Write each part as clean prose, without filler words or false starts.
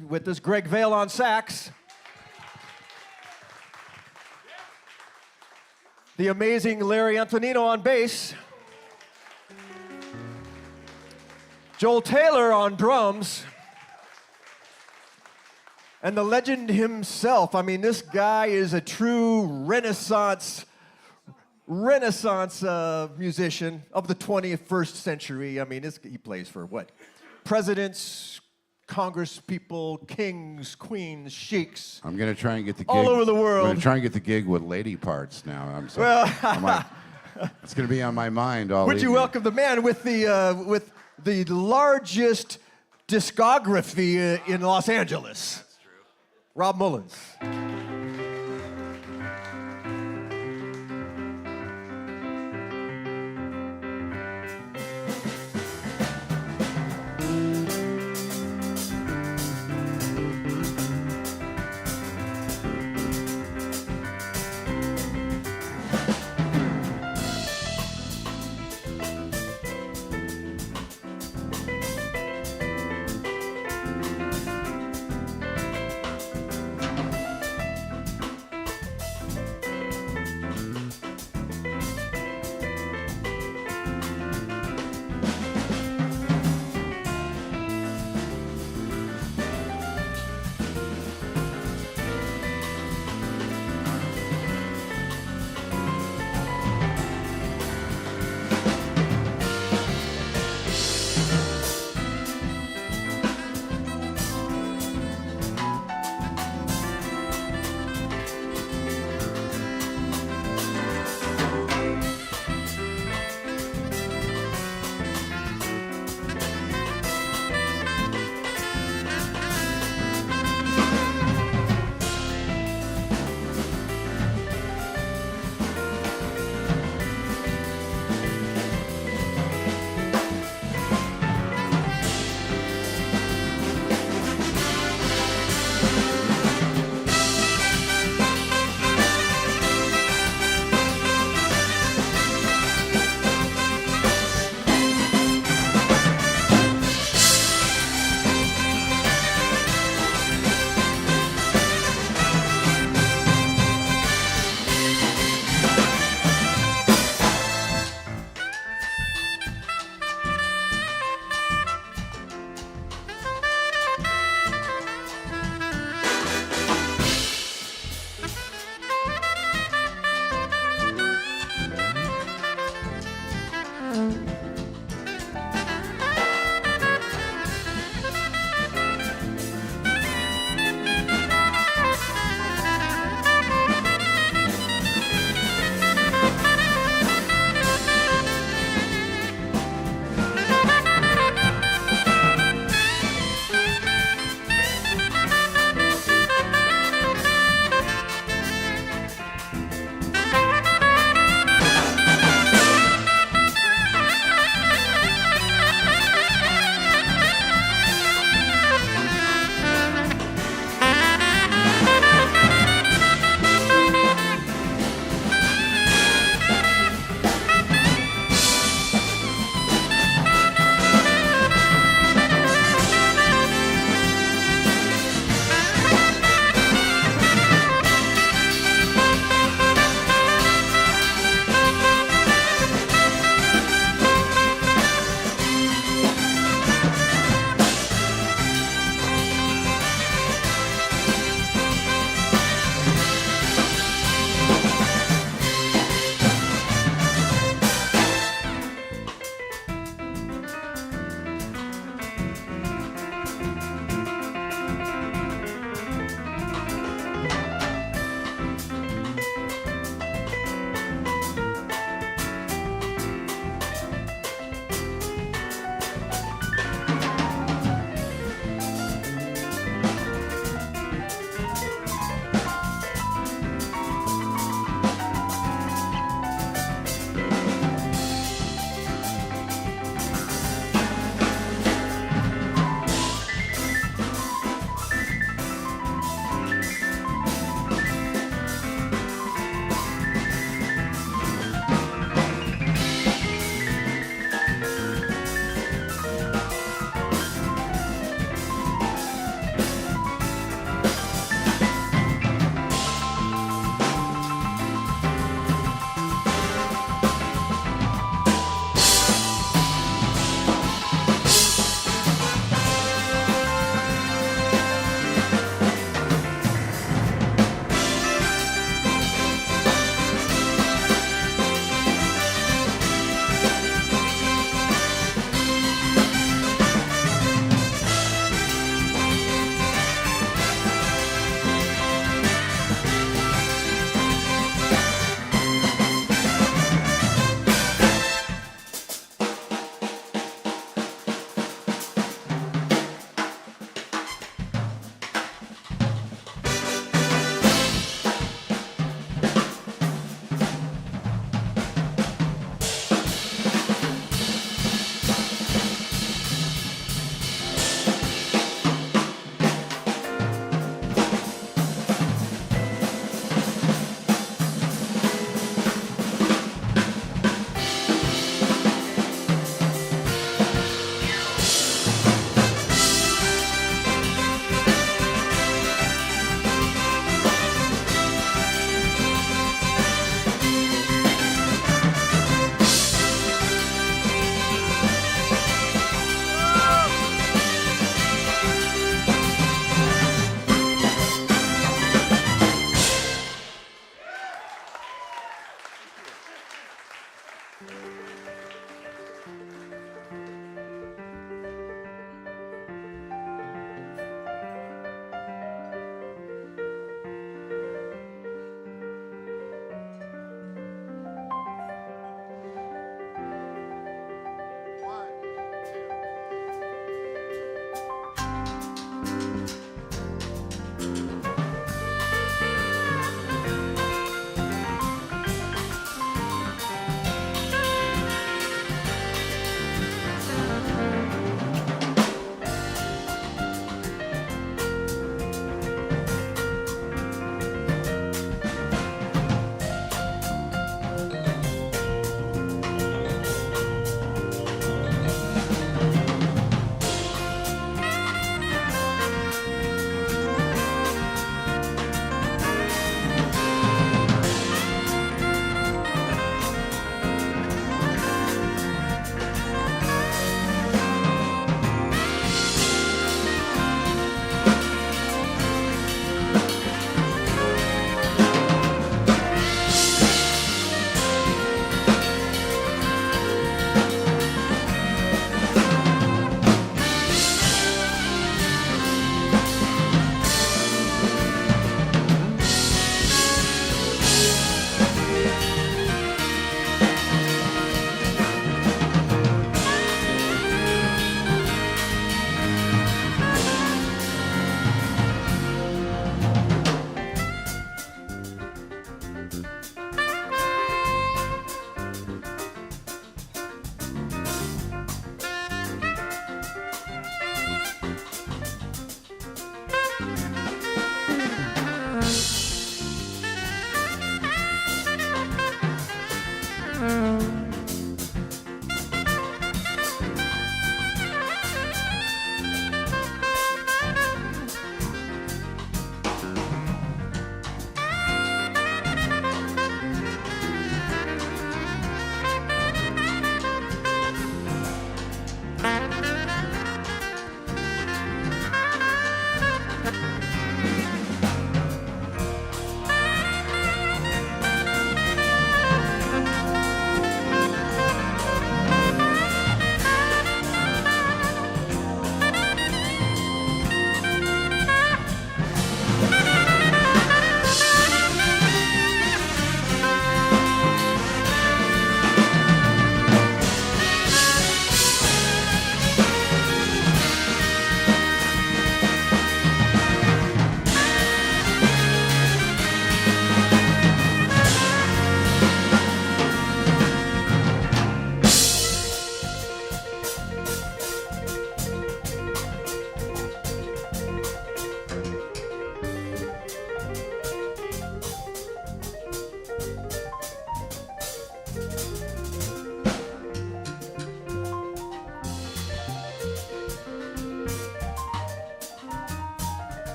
With us, Greg Vail on sax. The amazing Larry Antonino on bass. Joel Taylor on drums. And the legend himself. I mean, this guy is a true Renaissance musician of the 21st century. I mean, he plays for what? Presidents, Congress people, kings, queens, sheiks. I'm going to try and get the gig. All over the world. I'm going to try and get the gig with lady parts now. It's going to be on my mind all Would evening. you welcome the man with the largest discography in Los Angeles? That's true. Rob Mullins.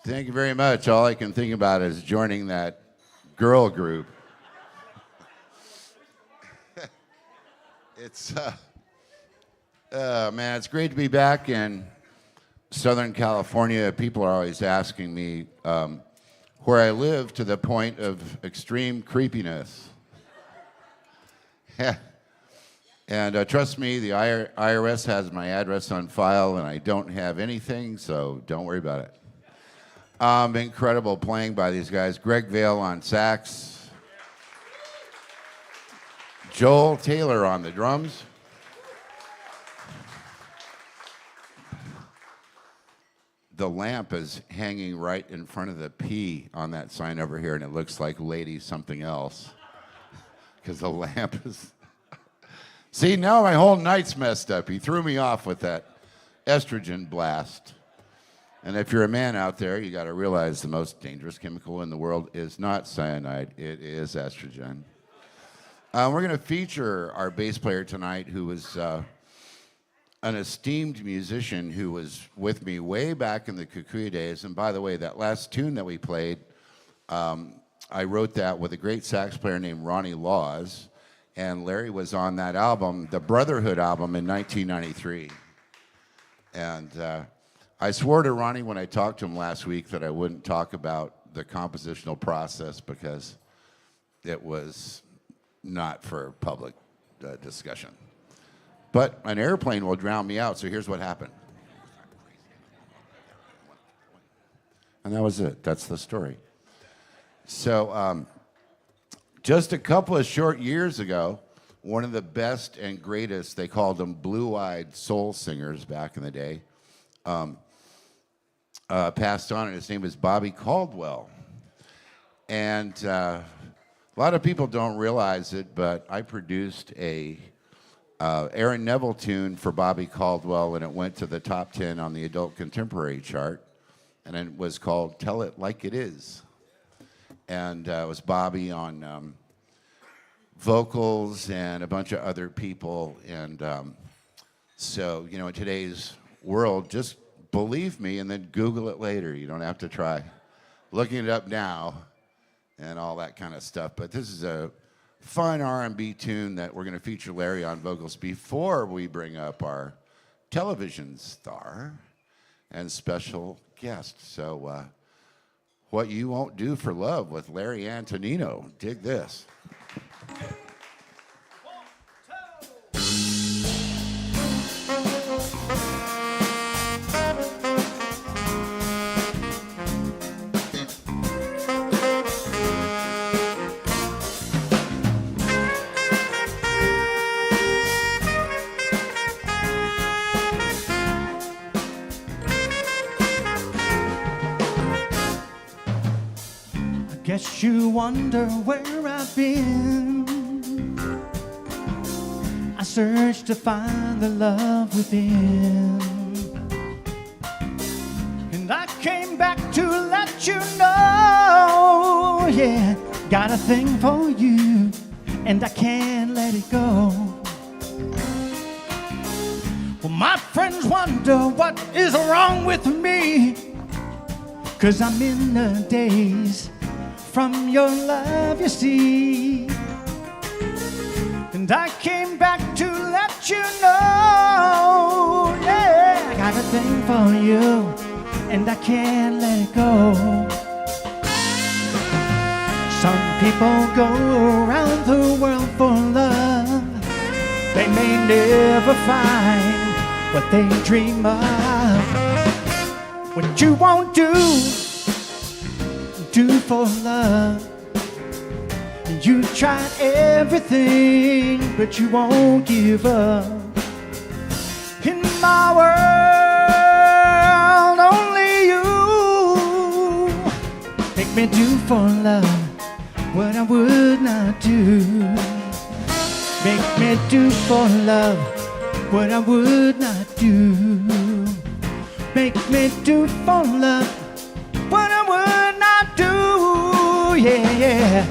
Thank you very much. All I can think about is joining that girl group. It's, man, it's great to be back in Southern California. People are always asking me, where I live to the point of extreme creepiness. And trust me, the IRS has my address on file, and I don't have anything, so don't worry about it. Incredible playing by these guys. Greg Vail on sax. Joel Taylor on the drums. The lamp is hanging right in front of the P on that sign over here, and it looks like Lady something else. Because the lamp is... See, now my whole night's messed up. He threw me off with that estrogen blast. And if you're a man out there, you got to realize the most dangerous chemical in the world is not cyanide. It is estrogen. We're going to feature our bass player tonight, who was an esteemed musician who was with me way back in the Kikuyu days. And by the way, that last tune that we played, I wrote that with a great sax player named Ronnie Laws. And Larry was on that album, the Brotherhood album, in 1993. And I swore to Ronnie when I talked to him last week that I wouldn't talk about the compositional process because it was not for public discussion. But an airplane will drown me out, so here's what happened. And that was it. That's the story. So just a couple of short years ago, one of the best and greatest, they called them blue-eyed soul singers back in the day, passed on, and his name was Bobby Caldwell. And a lot of people don't realize it, but I produced a Aaron Neville tune for Bobby Caldwell, and it went to the top 10 on the adult contemporary chart, and it was called Tell It Like It Is. And it was Bobby on vocals and a bunch of other people. And so, you know, in today's world, just believe me and then Google it later. You don't have to try looking it up now and all that kind of stuff. But this is a fun R&B tune that we're going to feature Larry on vocals before we bring up our television star and special guest. So What You Won't Do for Love with Larry Antonino. Dig this. Guess you wonder where I've been. I searched to find the love within, and I came back to let you know, yeah, got a thing for you, and I can't let it go. Well, my friends wonder what is wrong with me, 'cause I'm in the daze from your love, you see. And I came back to let you know, yeah, I got a thing for you, and I can't let it go. Some people go around the world for love. They may never find what they dream of. What you won't do for love. You tried everything, but you won't give up. In my world, only you make me do for love what I would not do. Make me do for love what I would not do. Make me do for love what I would not do, yeah, yeah.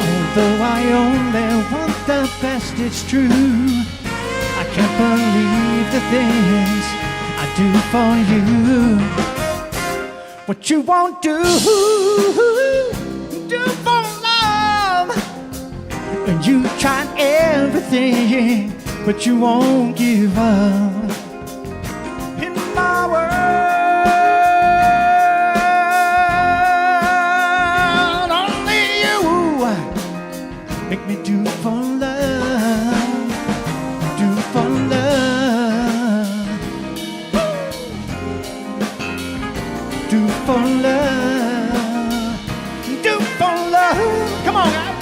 Although I only want the best, it's true. I can't believe the things I do for you. What you won't do for love. And you tried everything, but you won't give up. In my world, only you make me do for love, do for love, do for love, do for love. Come on, guys.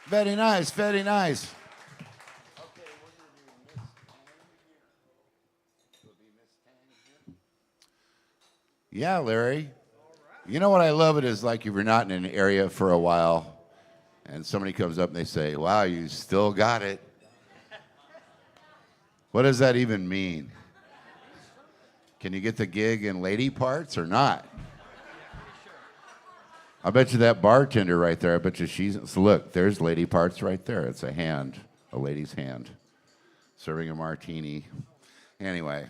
Very nice, very nice. Yeah, Larry. You know what I love it is like if you're not in an area for a while and somebody comes up and they say, wow, you still got it. What does that even mean? Can you get the gig in lady parts or not? I bet you that bartender right there, I bet you she's, so look, there's lady parts right there. It's a hand, a lady's hand, serving a martini. Anyway,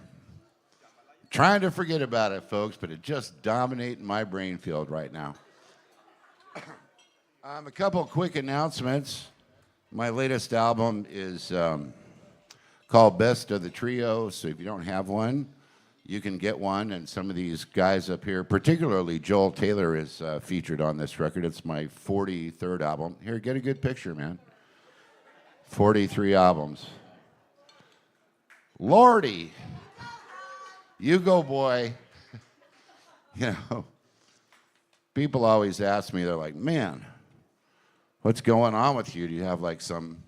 trying to forget about it, folks, but it just dominating my brain field right now. A couple quick announcements. My latest album is called Best of the Trio, so if you don't have one, you can get one, and some of these guys up here, particularly Joel Taylor, is featured on this record. It's my 43rd album. Here, get a good picture, man. 43 albums. Lordy, you go, boy. You know, people always ask me, they're like, man, what's going on with you? Do you have like some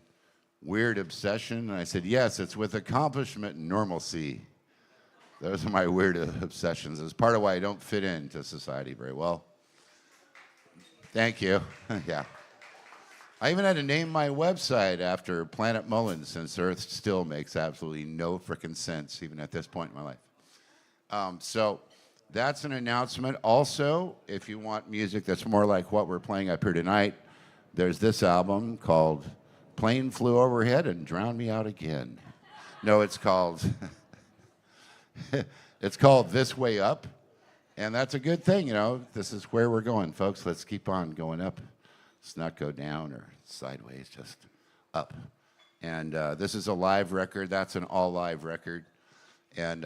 weird obsession? And I said, yes, it's with accomplishment and normalcy. Those are my weird obsessions. It's part of why I don't fit into society very well. Thank you. Yeah. I even had to name my website after Planet Mullins, since Earth still makes absolutely no frickin' sense, even at this point in my life. So that's an announcement. Also, if you want music that's more like what we're playing up here tonight, there's this album called Plane Flew Overhead and Drowned Me Out Again. No, it's called... It's called This Way Up, and that's a good thing, you know. This is where we're going, folks. Let's keep on going up. Let's not go down or sideways, just up. And this is a live record. That's an all-live record. And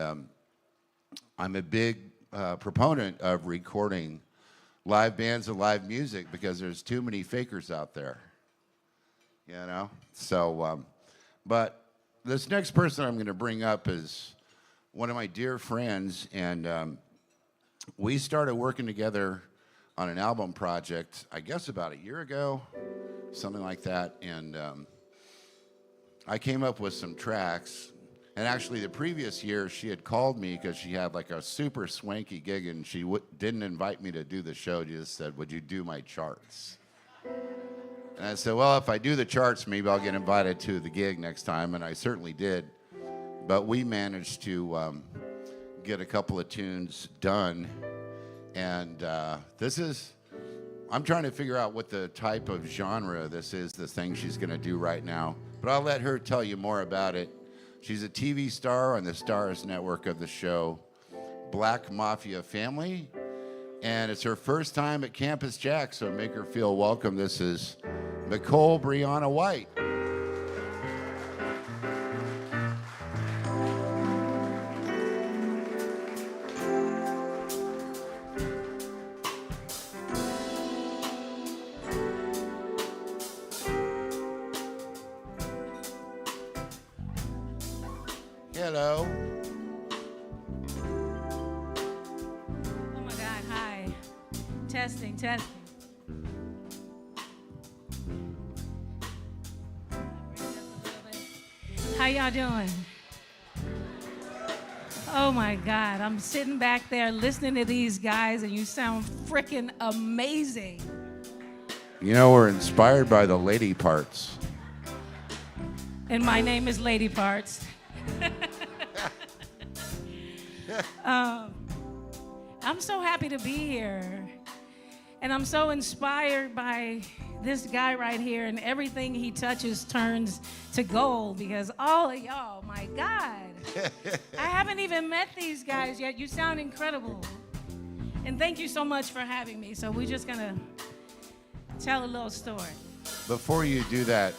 I'm a big proponent of recording live bands and live music because there's too many fakers out there, you know. So, but this next person I'm going to bring up is one of my dear friends, and we started working together on an album project, I guess about a year ago, something like that, and I came up with some tracks, and actually the previous year she had called me because she had like a super swanky gig, and she didn't invite me to do the show. She just said, would you do my charts? And I said, well, if I do the charts, maybe I'll get invited to the gig next time, and I certainly did. But we managed to get a couple of tunes done, And this is, I'm trying to figure out what the type of genre this is, the thing she's going to do right now. But I'll let her tell you more about it. She's a TV star on the Stars network of the show Black Mafia Family. And it's her first time at Campus JAX, so make her feel welcome. This is Nicole Brianna White. Hello. Oh my God, hi. Testing. How y'all doing? Oh my God, I'm sitting back there listening to these guys and you sound freaking amazing. You know, we're inspired by the lady parts. And my name is Lady Parts. I'm so happy to be here. And I'm so inspired by this guy right here, and everything he touches turns to gold because all of y'all, my God. I haven't even met these guys yet. You sound incredible. And thank you so much for having me. So we're just gonna tell a little story. Before you do that,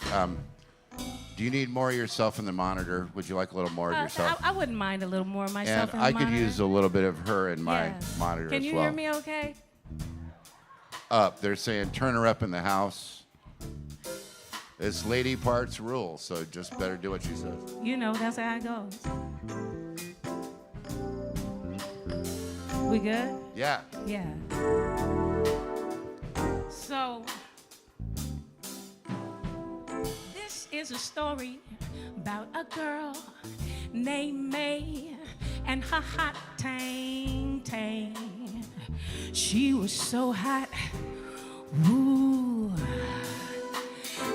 do you need more of yourself in the monitor? Would you like a little more of yourself? I wouldn't mind a little more of myself And in the I could monitor. use a little bit of her in my monitor Can as you well. hear me okay? Up. They're saying turn her up in the house. It's lady parts rule, so just better do what she says. You know, that's how it goes. We good? Yeah. Yeah. So, this is a story about a girl named May and her hot tang tang. She was so hot. Ooh.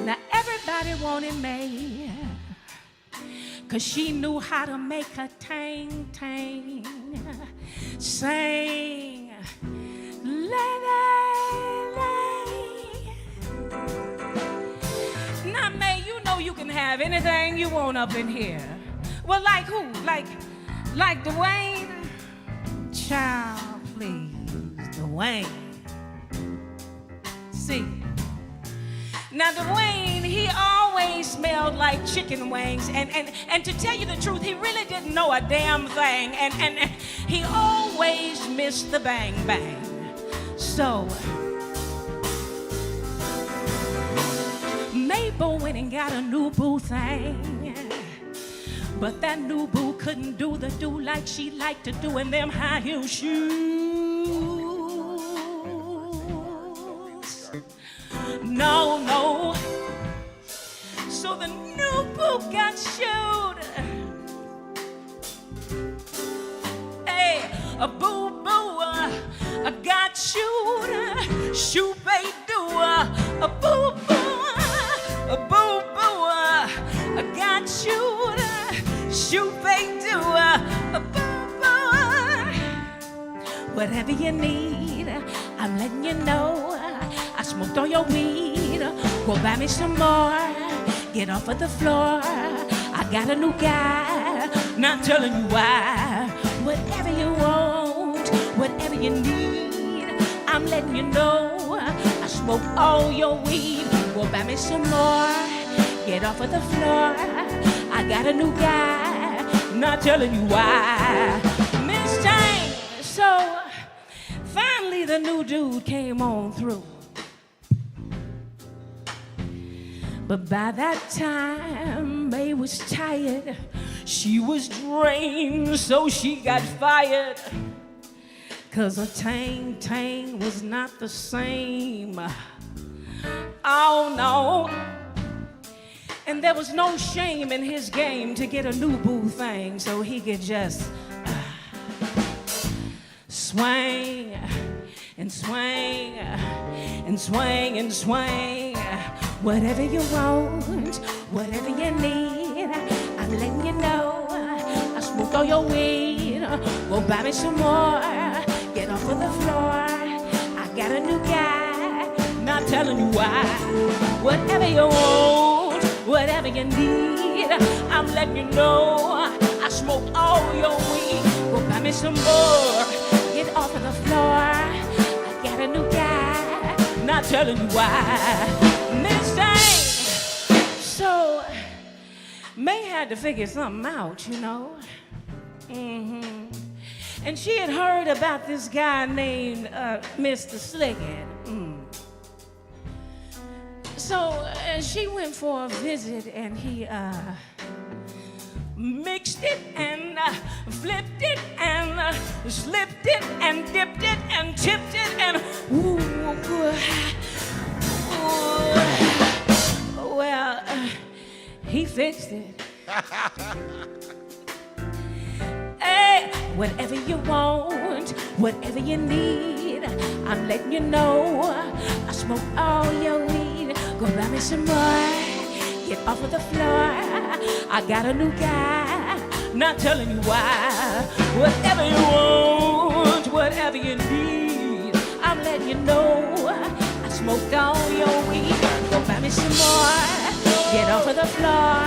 Now everybody wanted May, 'cause she knew how to make her tang tang sing. Now, May, you know you can have anything you want up in here. Well, like who? Like Dwayne? Child, please, Dwayne. See. Now, Dwayne, he always smelled like chicken wings. And to tell you the truth, he really didn't know a damn thing. And he always missed the bang bang. So, Mabel went and got a new boo thing. But that new boo couldn't do the do like she liked to do in them high heel shoes. No. So the new boo got shooed. Hey, a boo boo, got shooed. Shoot they do, a boo boo, got shooed. Shoot they do, a boo boo. Whatever you need, I'm letting you know. I smoked all your weed. Go buy me some more. Get off of the floor. I got a new guy. Not telling you why. Whatever you want, whatever you need, I'm letting you know. I smoked all your weed. Go buy me some more. Get off of the floor. I got a new guy. Not telling you why. Miss Jane. So finally the new dude came on through. But by that time, May was tired. She was drained, so she got fired. 'Cause her tang tang was not the same. Oh no. And there was no shame in his game to get a new boo thing, so he could just swing and swing and swing and swing. Whatever you want, whatever you need, I'm letting you know. I smoked all your weed. Go buy me some more. Get off of the floor. got a new guy, not telling you why. Whatever you want, whatever you need, I'm letting you know. I smoked all your weed. Go buy me some more. Get off of the floor. I got a new guy, not telling you why. Miss Jane, so May had to figure something out, you know. And she had heard about this guy named Mr. Slickett. So she went for a visit, and he mixed it and flipped it and slipped it and dipped it and tipped it and ooh, well, he fixed it. Hey, whatever you want, whatever you need, I'm letting you know. I smoke all your weed. Go buy me some more. Get off of the floor. I got a new guy, not telling you why. Whatever you want, whatever you need, I'm letting you know. I smoked all your weed. Go buy me some more. Get off of the floor.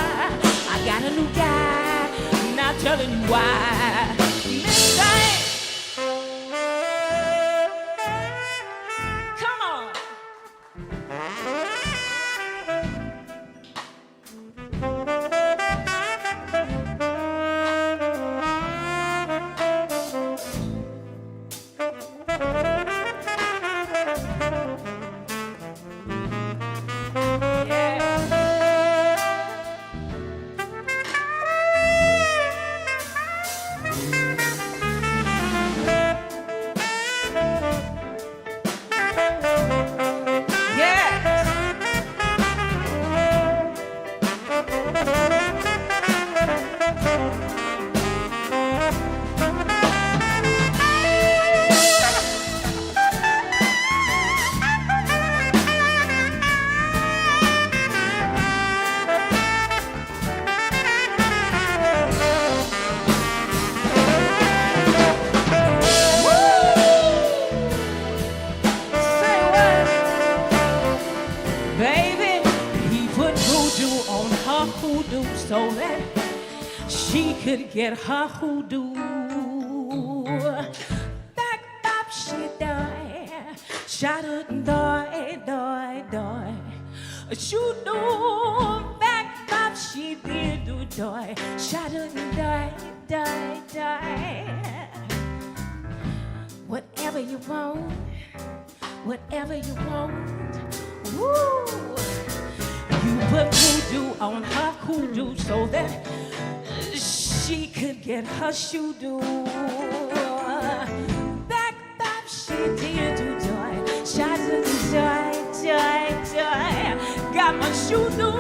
I got a new guy, not telling you why. Miss Jane, come on. So that she could get her hoodoo. Back up, she died. Shot it, die. Shoot, do. Back up, she did do, die. Shot it, die. Whatever you want, whatever you want. Woo! You put voodoo on her hoodoo so that she could get her shoe do. Back up, she did do joy. Shot to joy. Got my shoe do.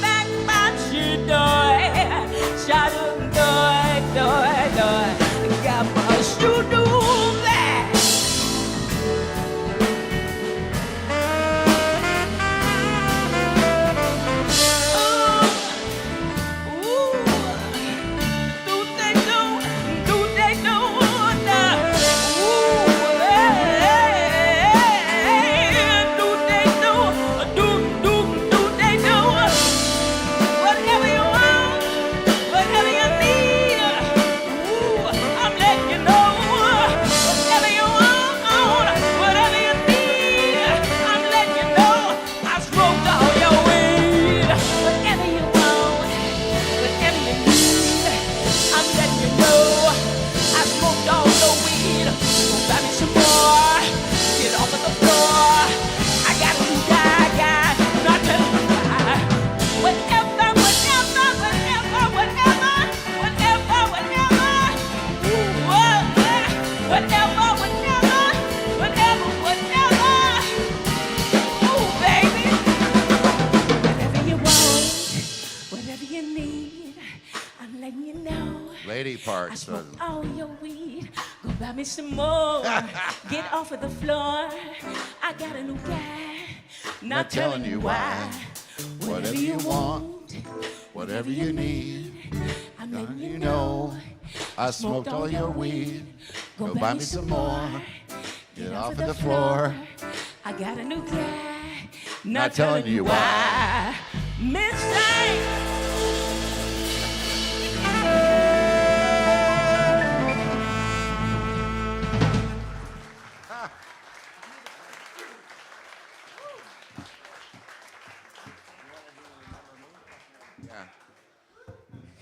Back up, she died. Shot to joy. Got my shoe do. Lady part. I smoke all your weed. Go buy me some more. Get off of the floor. I got a new guy. Not telling you why. Whatever you want, whatever you need, I'm letting you know. I smoked all your weed. Go buy me some more. Get off of the floor. got a new guy. Not telling you why. Midnight.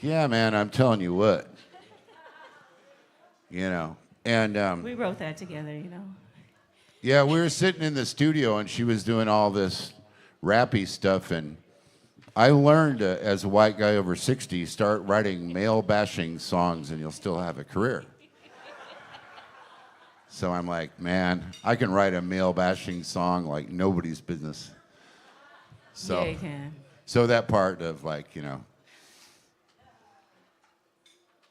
Yeah, man, I'm telling you what. You know, and We wrote that together, you know. yeah, we were sitting in the studio and she was doing all this rappy stuff, and I learned as a white guy over 60, start writing male bashing songs and you'll still have a career. So I'm like, man, I can write a male bashing song like nobody's business. So, Yeah, you can. so that part of like, you know,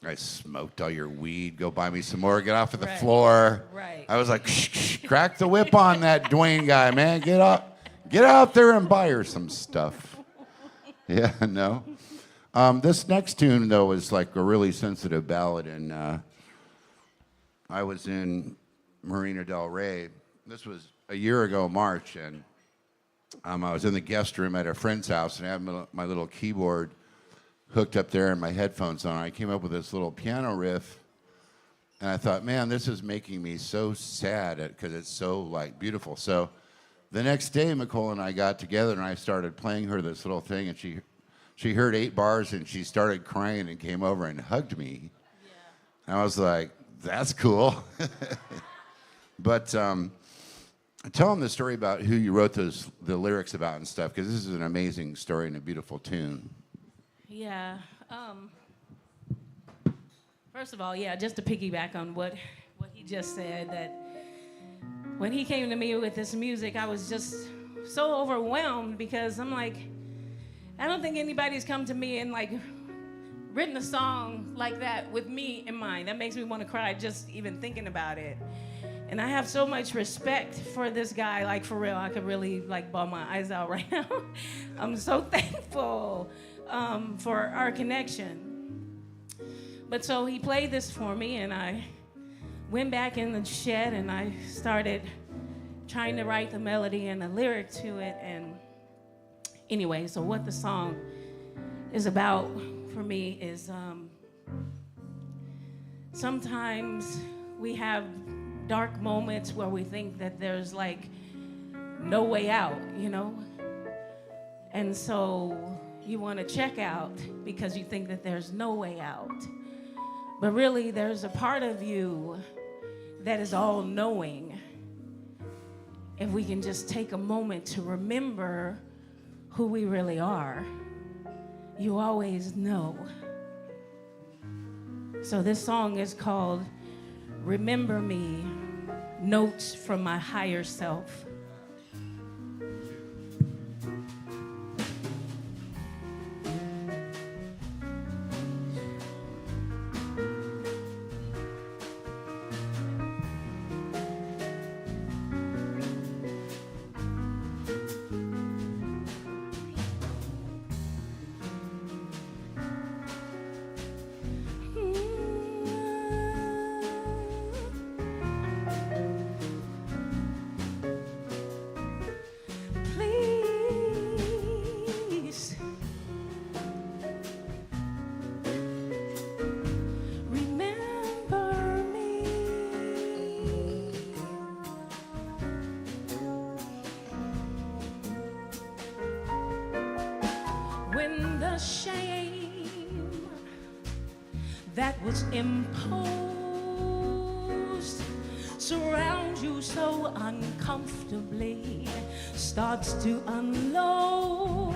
I smoked all your weed, go buy me some more, get off of the Right. floor. Right. I was like, shh, crack the whip on that Dwayne guy, man. Get out there and buy her some stuff. Yeah, no. This next tune, though, is like a really sensitive ballad, and I was in Marina del Rey. This was a year ago, March, and I was in the guest room at a friend's house, and I had my little keyboard hooked up there and my headphones on. I came up with this little piano riff, and I thought, man, this is making me so sad because it's so like beautiful. So the next day, Nicole and I got together, and I started playing her this little thing, and she heard 8 bars, and she started crying and came over and hugged me. Yeah. And I was like, that's cool. But tell them the story about who you wrote the lyrics about and stuff, because this is an amazing story and a beautiful tune. Yeah. First of all, yeah, just to piggyback on what he just said, that when he came to me with this music, I was just so overwhelmed because I'm like, I don't think anybody's come to me and like written a song like that with me in mind. That makes me want to cry just even thinking about it. And I have so much respect for this guy, like for real. I could really like bawl my eyes out right now. I'm so thankful for our connection. But so he played this for me, and I went back in the shed and I started trying to write the melody and the lyric to it. And anyway, so what the song is about for me is sometimes we have dark moments where we think that there's like no way out, you know? And so you want to check out because you think that there's no way out. But really, there's a part of you that is all-knowing. If we can just take a moment to remember who we really are, you always know. So this song is called Remember Me, Notes from My Higher Self. When the shame that was imposed surrounds you so uncomfortably starts to unload,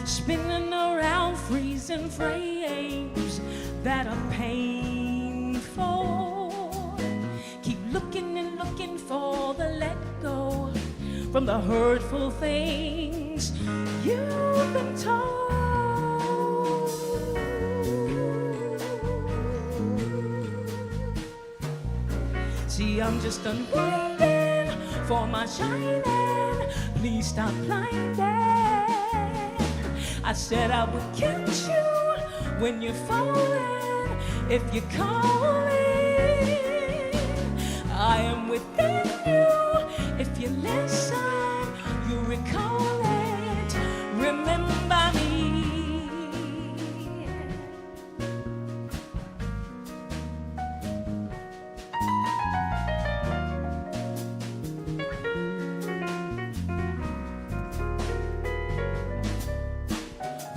spinning around freezing frames that are painful. Keep looking and looking for the let go from the hurtful things you've been told. See, I'm just unwinding for my shining. Please stop blinding. I said I would catch you when you're falling. If you're calling, I am within you. If you listen, you recall it. Remember me.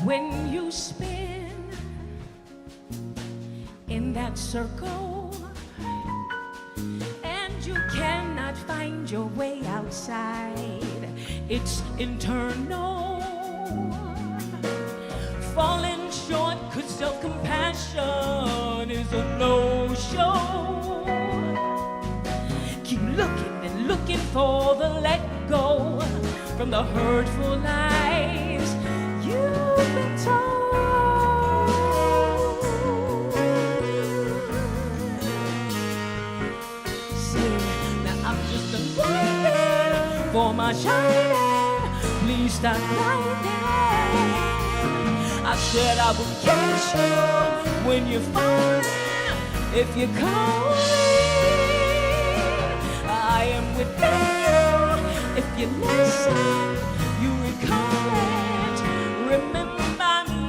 When you spin in that circle and you cannot find your way outside, it's internal. Falling short 'cause self-compassion is a no-show. Keep looking and looking for the let go from the hurtful lies you've been told. See, now I'm just waiting for my shining. Please stop blinding. I said I will catch you when you fall. If you call me, I am within you. If you listen, you recall it. Remember me.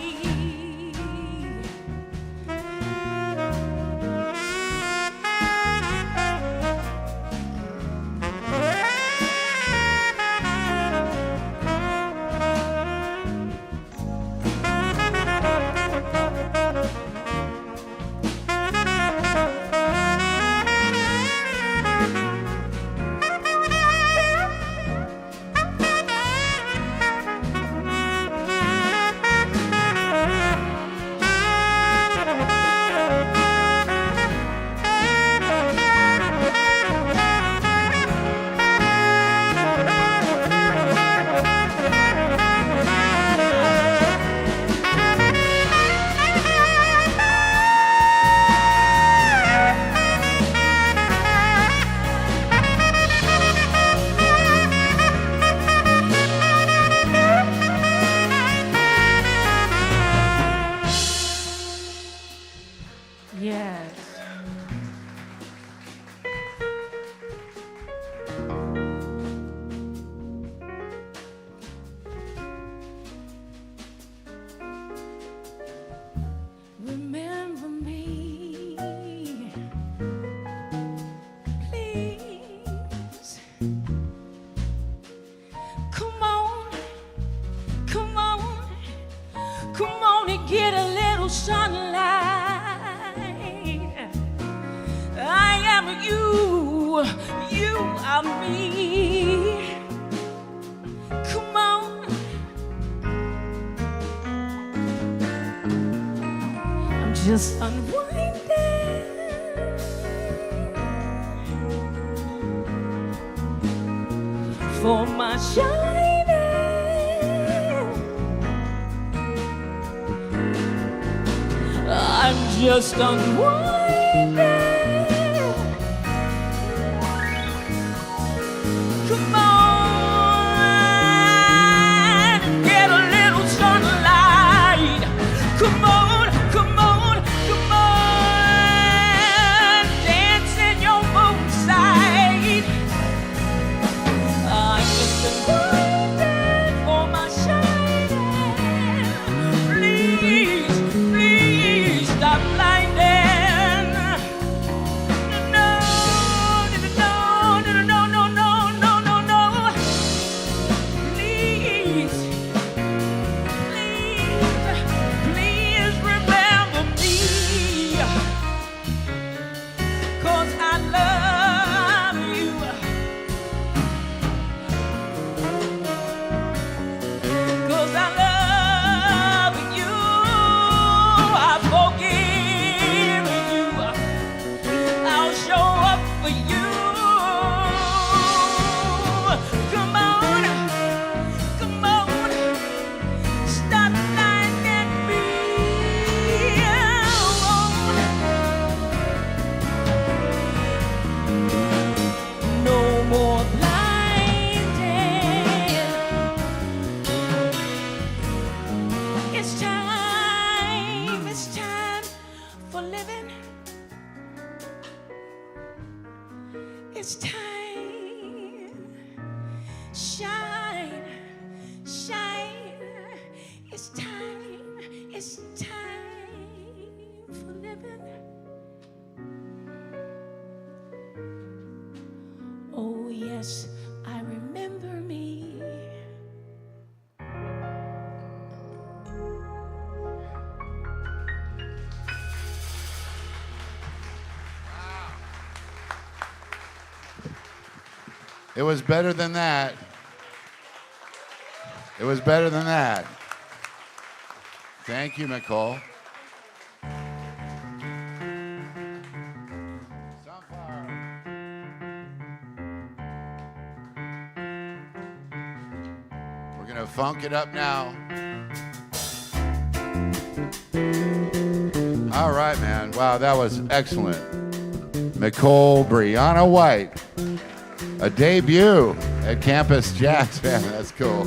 Yes. Remember me, please. Come on, come on, come on and get a little sunlight. I am you, you are me. Come on. I'm just unwinding for my shining. I'm just unwinding. Come on, get a little sunlight. Come on, come on, come on, dance in your moonlight. I'm just waiting for my shining. Please, please stop blinding. No, no, no, no, no, no, no, no, no, no. Please, please, please remember me. 'Cause I love you. shine, shine. It's time for living. Oh yes, I remember me. It was better than that. It was better than that. Thank you, Nicole. We're gonna funk it up now. All right, man. Wow, that was excellent. Nicole Brianna White. A debut at Campus JAX, man, that's cool.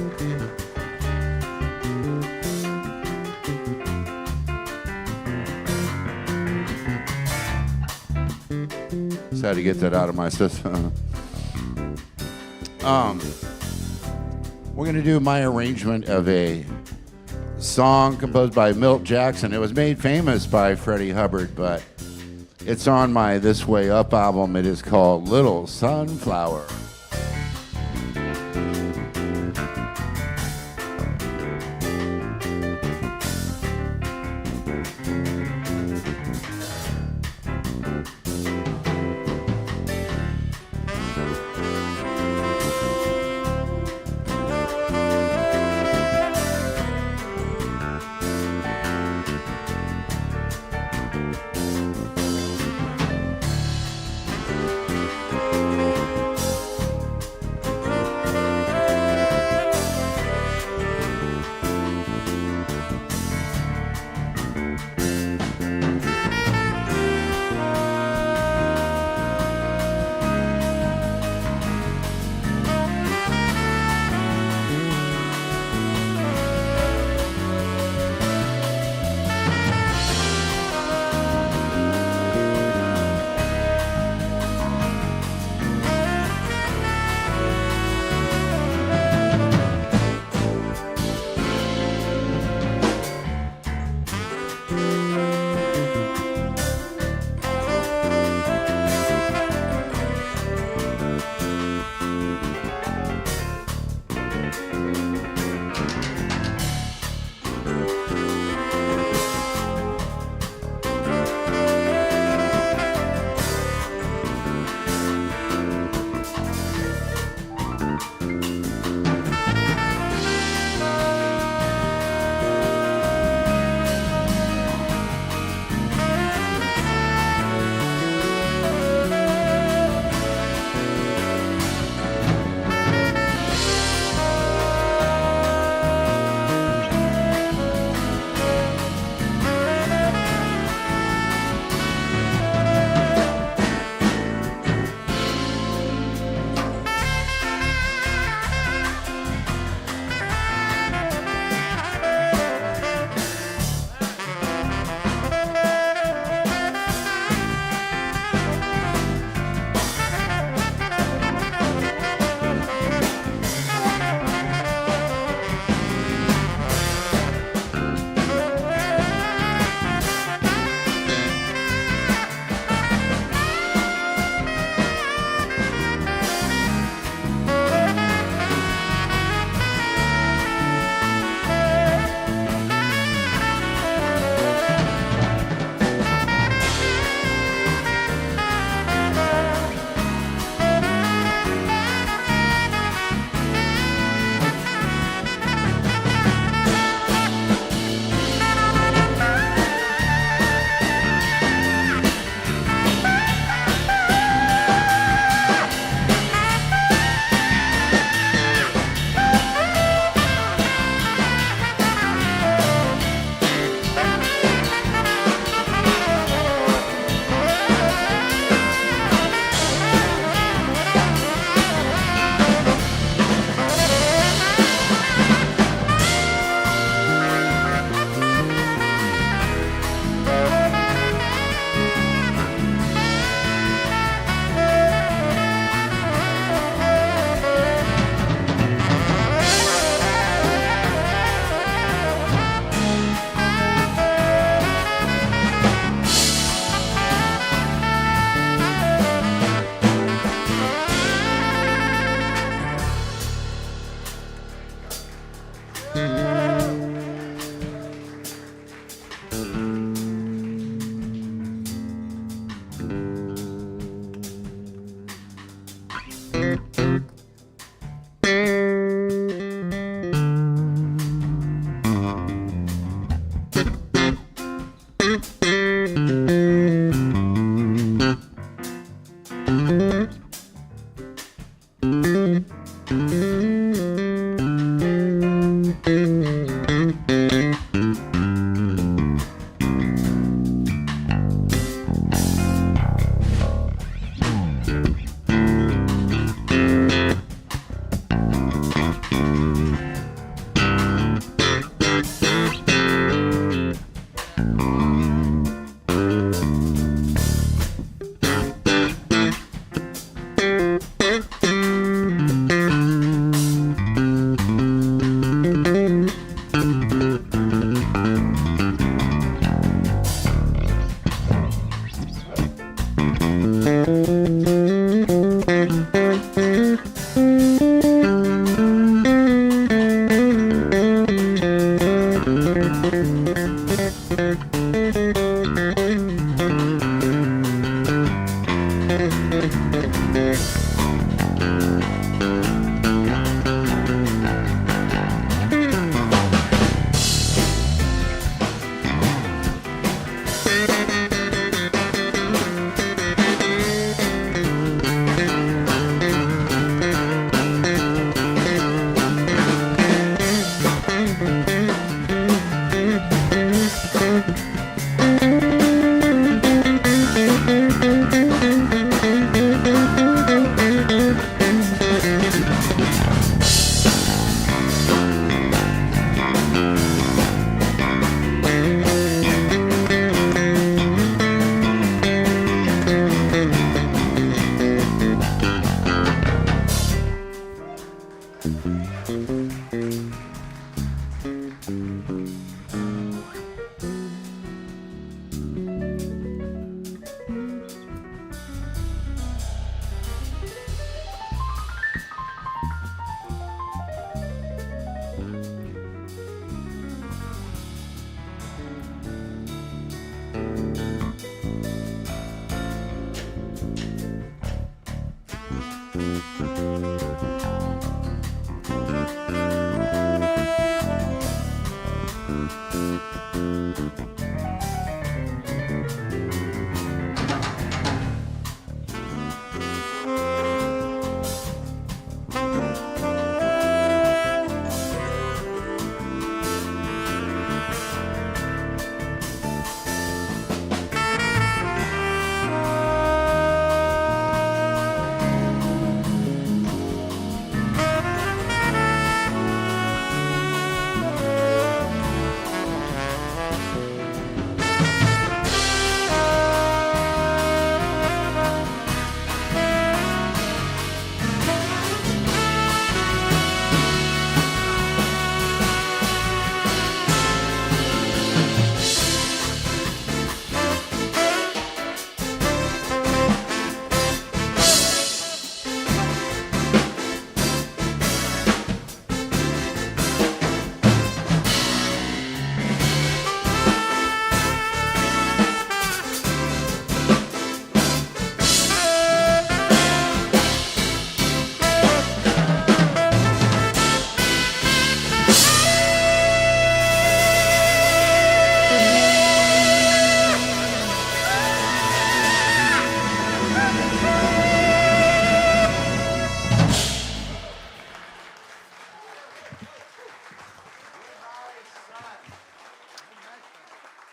Just had to get that out of my system. We're gonna do my arrangement of a song composed by Milt Jackson. It was made famous by Freddie Hubbard, but it's on my This Way Up album. It is called Little Sunflower.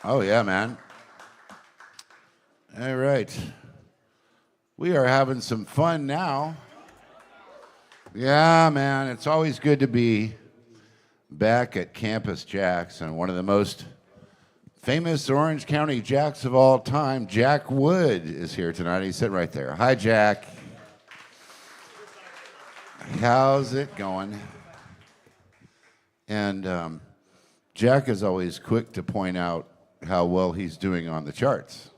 Oh, yeah, man. All right. We are having some fun now. Yeah, man. It's always good to be back at Campus JAX, and one of the most famous Orange County JAX of all time, Jack Wood, is here tonight. He's sitting right there. Hi, Jack. How's it going? And Jack is always quick to point out how well he's doing on the charts.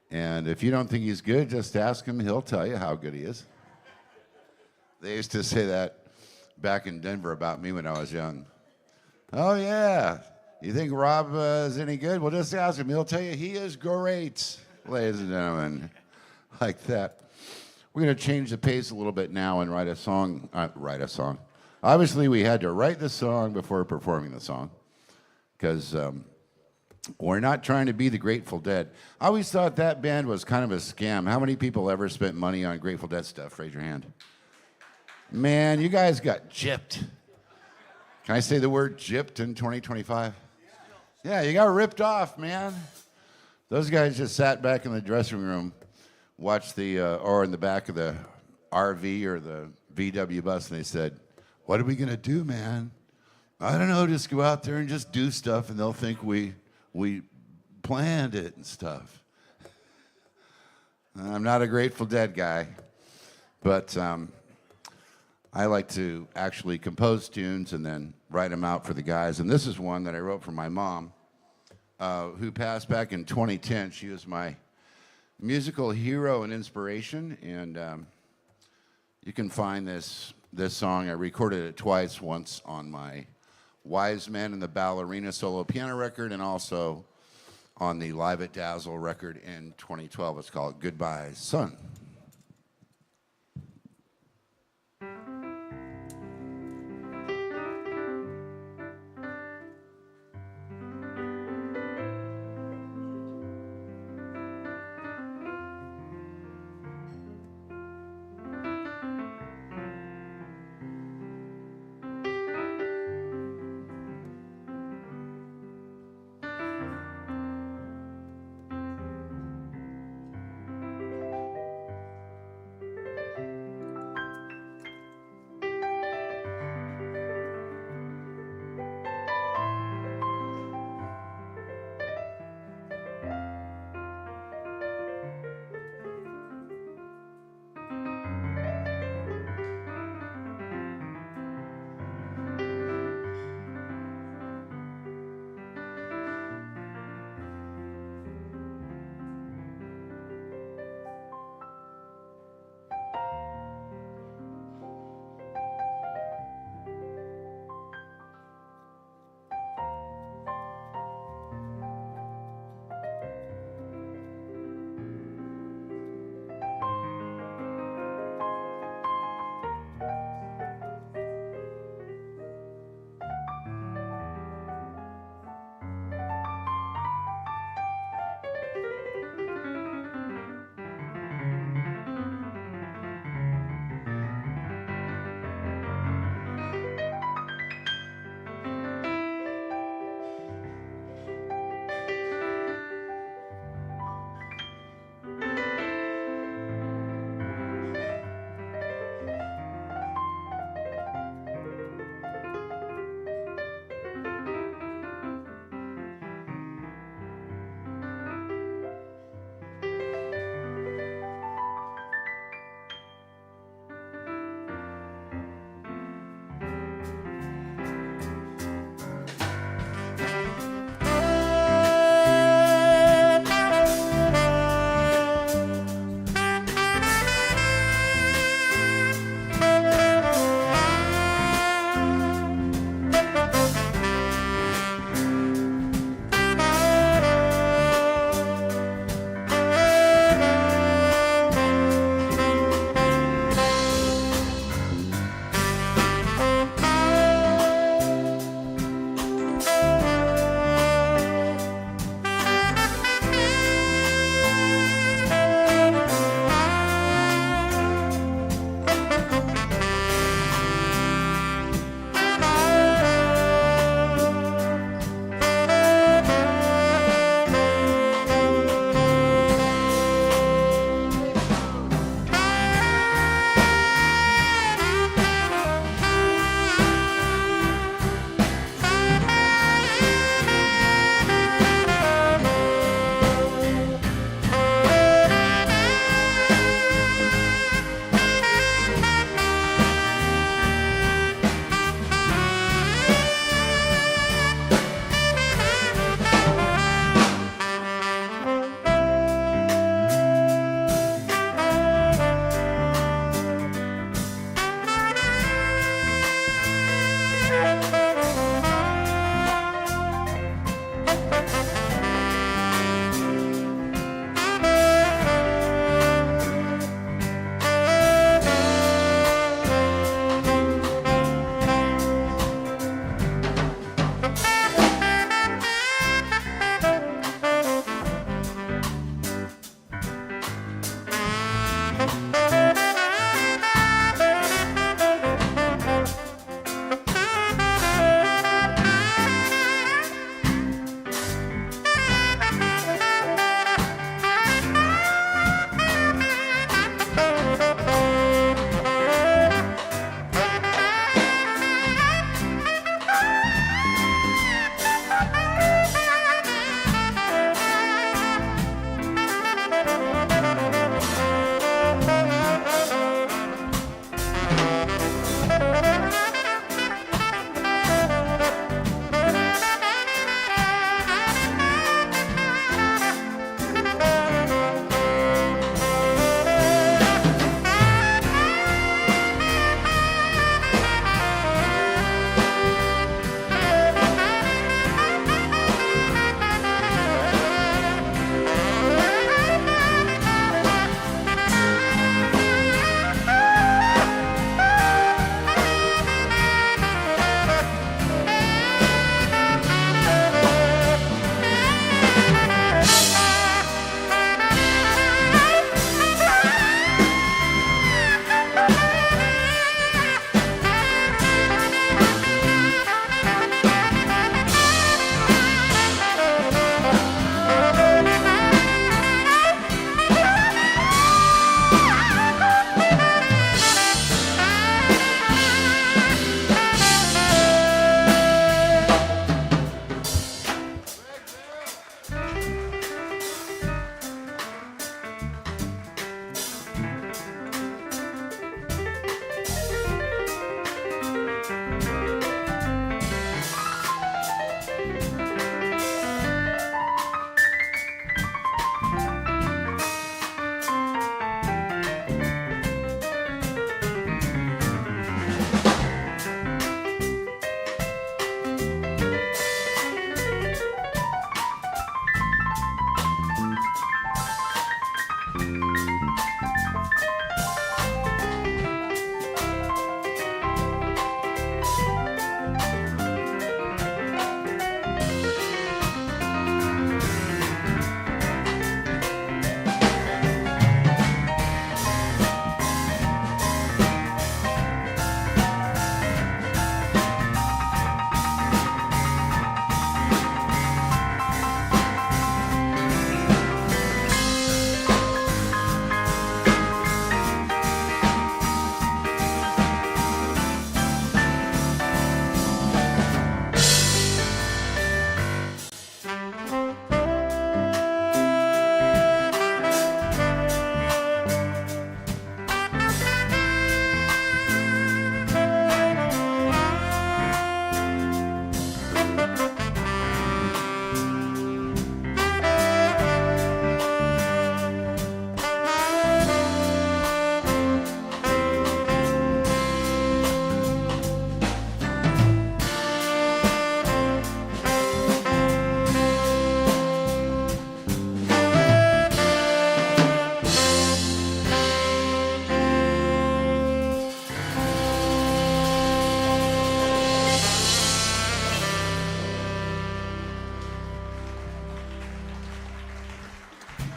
And if you don't think he's good, just ask him. He'll tell you how good he is. They used to say that back in Denver about me when I was young. Oh, yeah. You think Rob is any good? Well, just ask him. He'll tell you he is great, ladies and gentlemen. Like that. We're going to change the pace a little bit now and write a song. Obviously, we had to write the song before performing the song because we're not trying to be the Grateful Dead. I always thought that band was kind of a scam. How many people ever spent money on Grateful Dead stuff? Raise your hand. Man, you guys got gypped. Can I say the word gypped in 2025? Yeah, you got ripped off, man. Those guys just sat back in the dressing room, watched or in the back of the RV or the VW bus, and they said, "What are we going to do, man? I don't know, just go out there and just do stuff, and they'll think we planned it and stuff." I'm not a Grateful Dead guy, but I like to actually compose tunes and then write them out for the guys. And this is one that I wrote for my mom, who passed back in 2010. She was my musical hero and inspiration. And you can find this song. I recorded it twice, once on my Wise Men and the Ballerina solo piano record, and also on the Live at Dazzle record in 2012. It's called Goodbye, Son.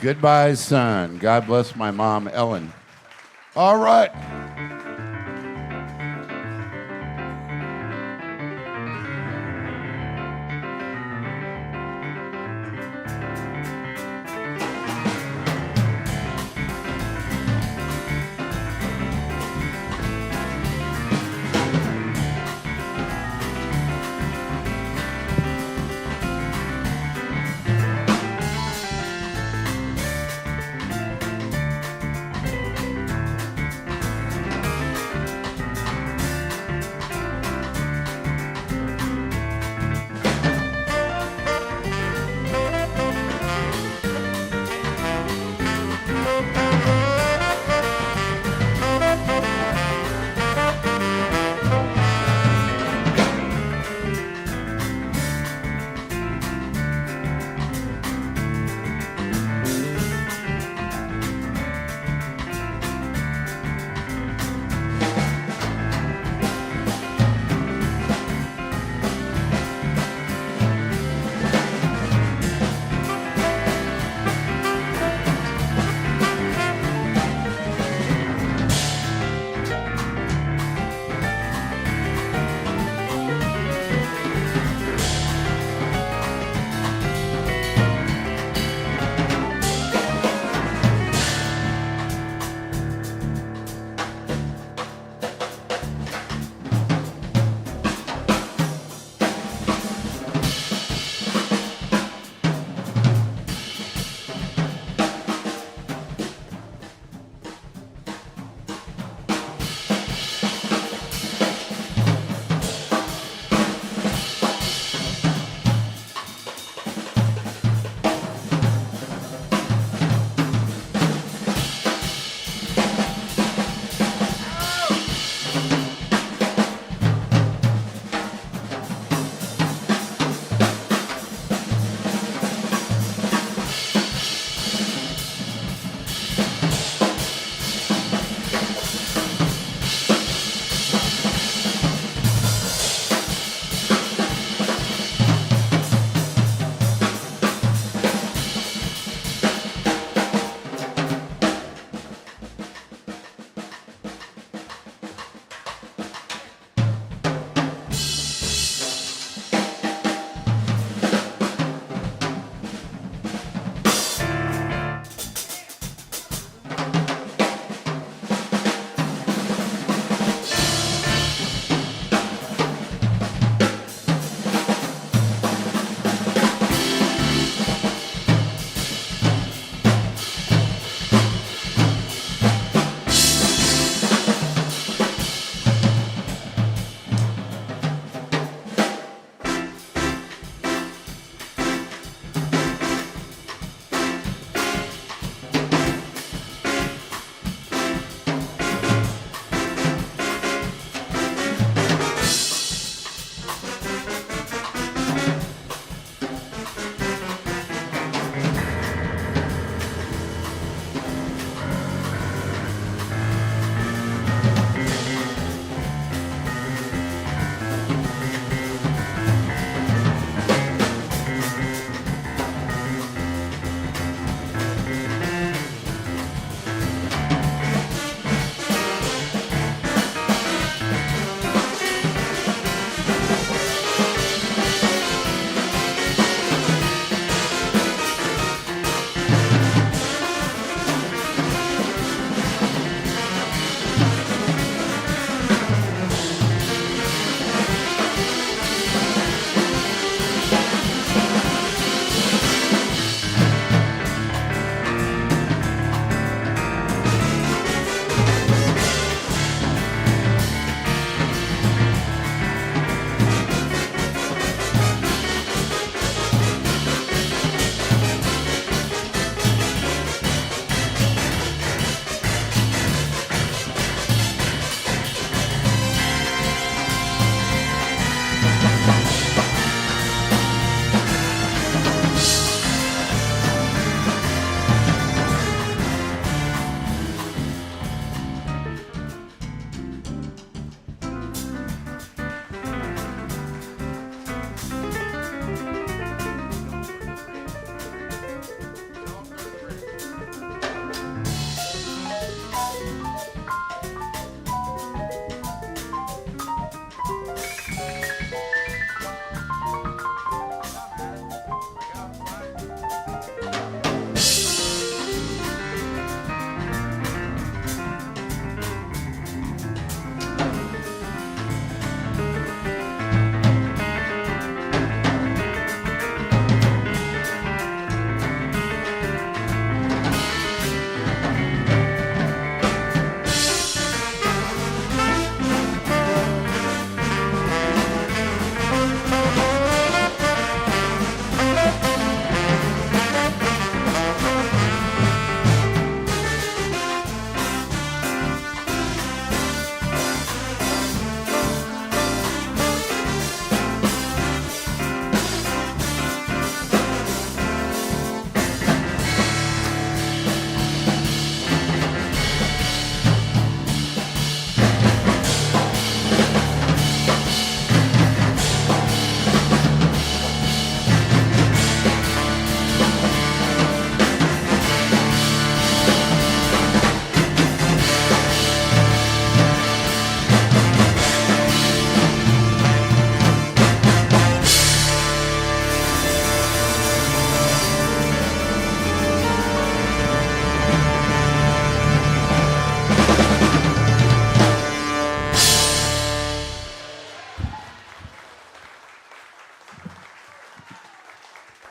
Goodbye, son. God bless my mom, Ellen. All right.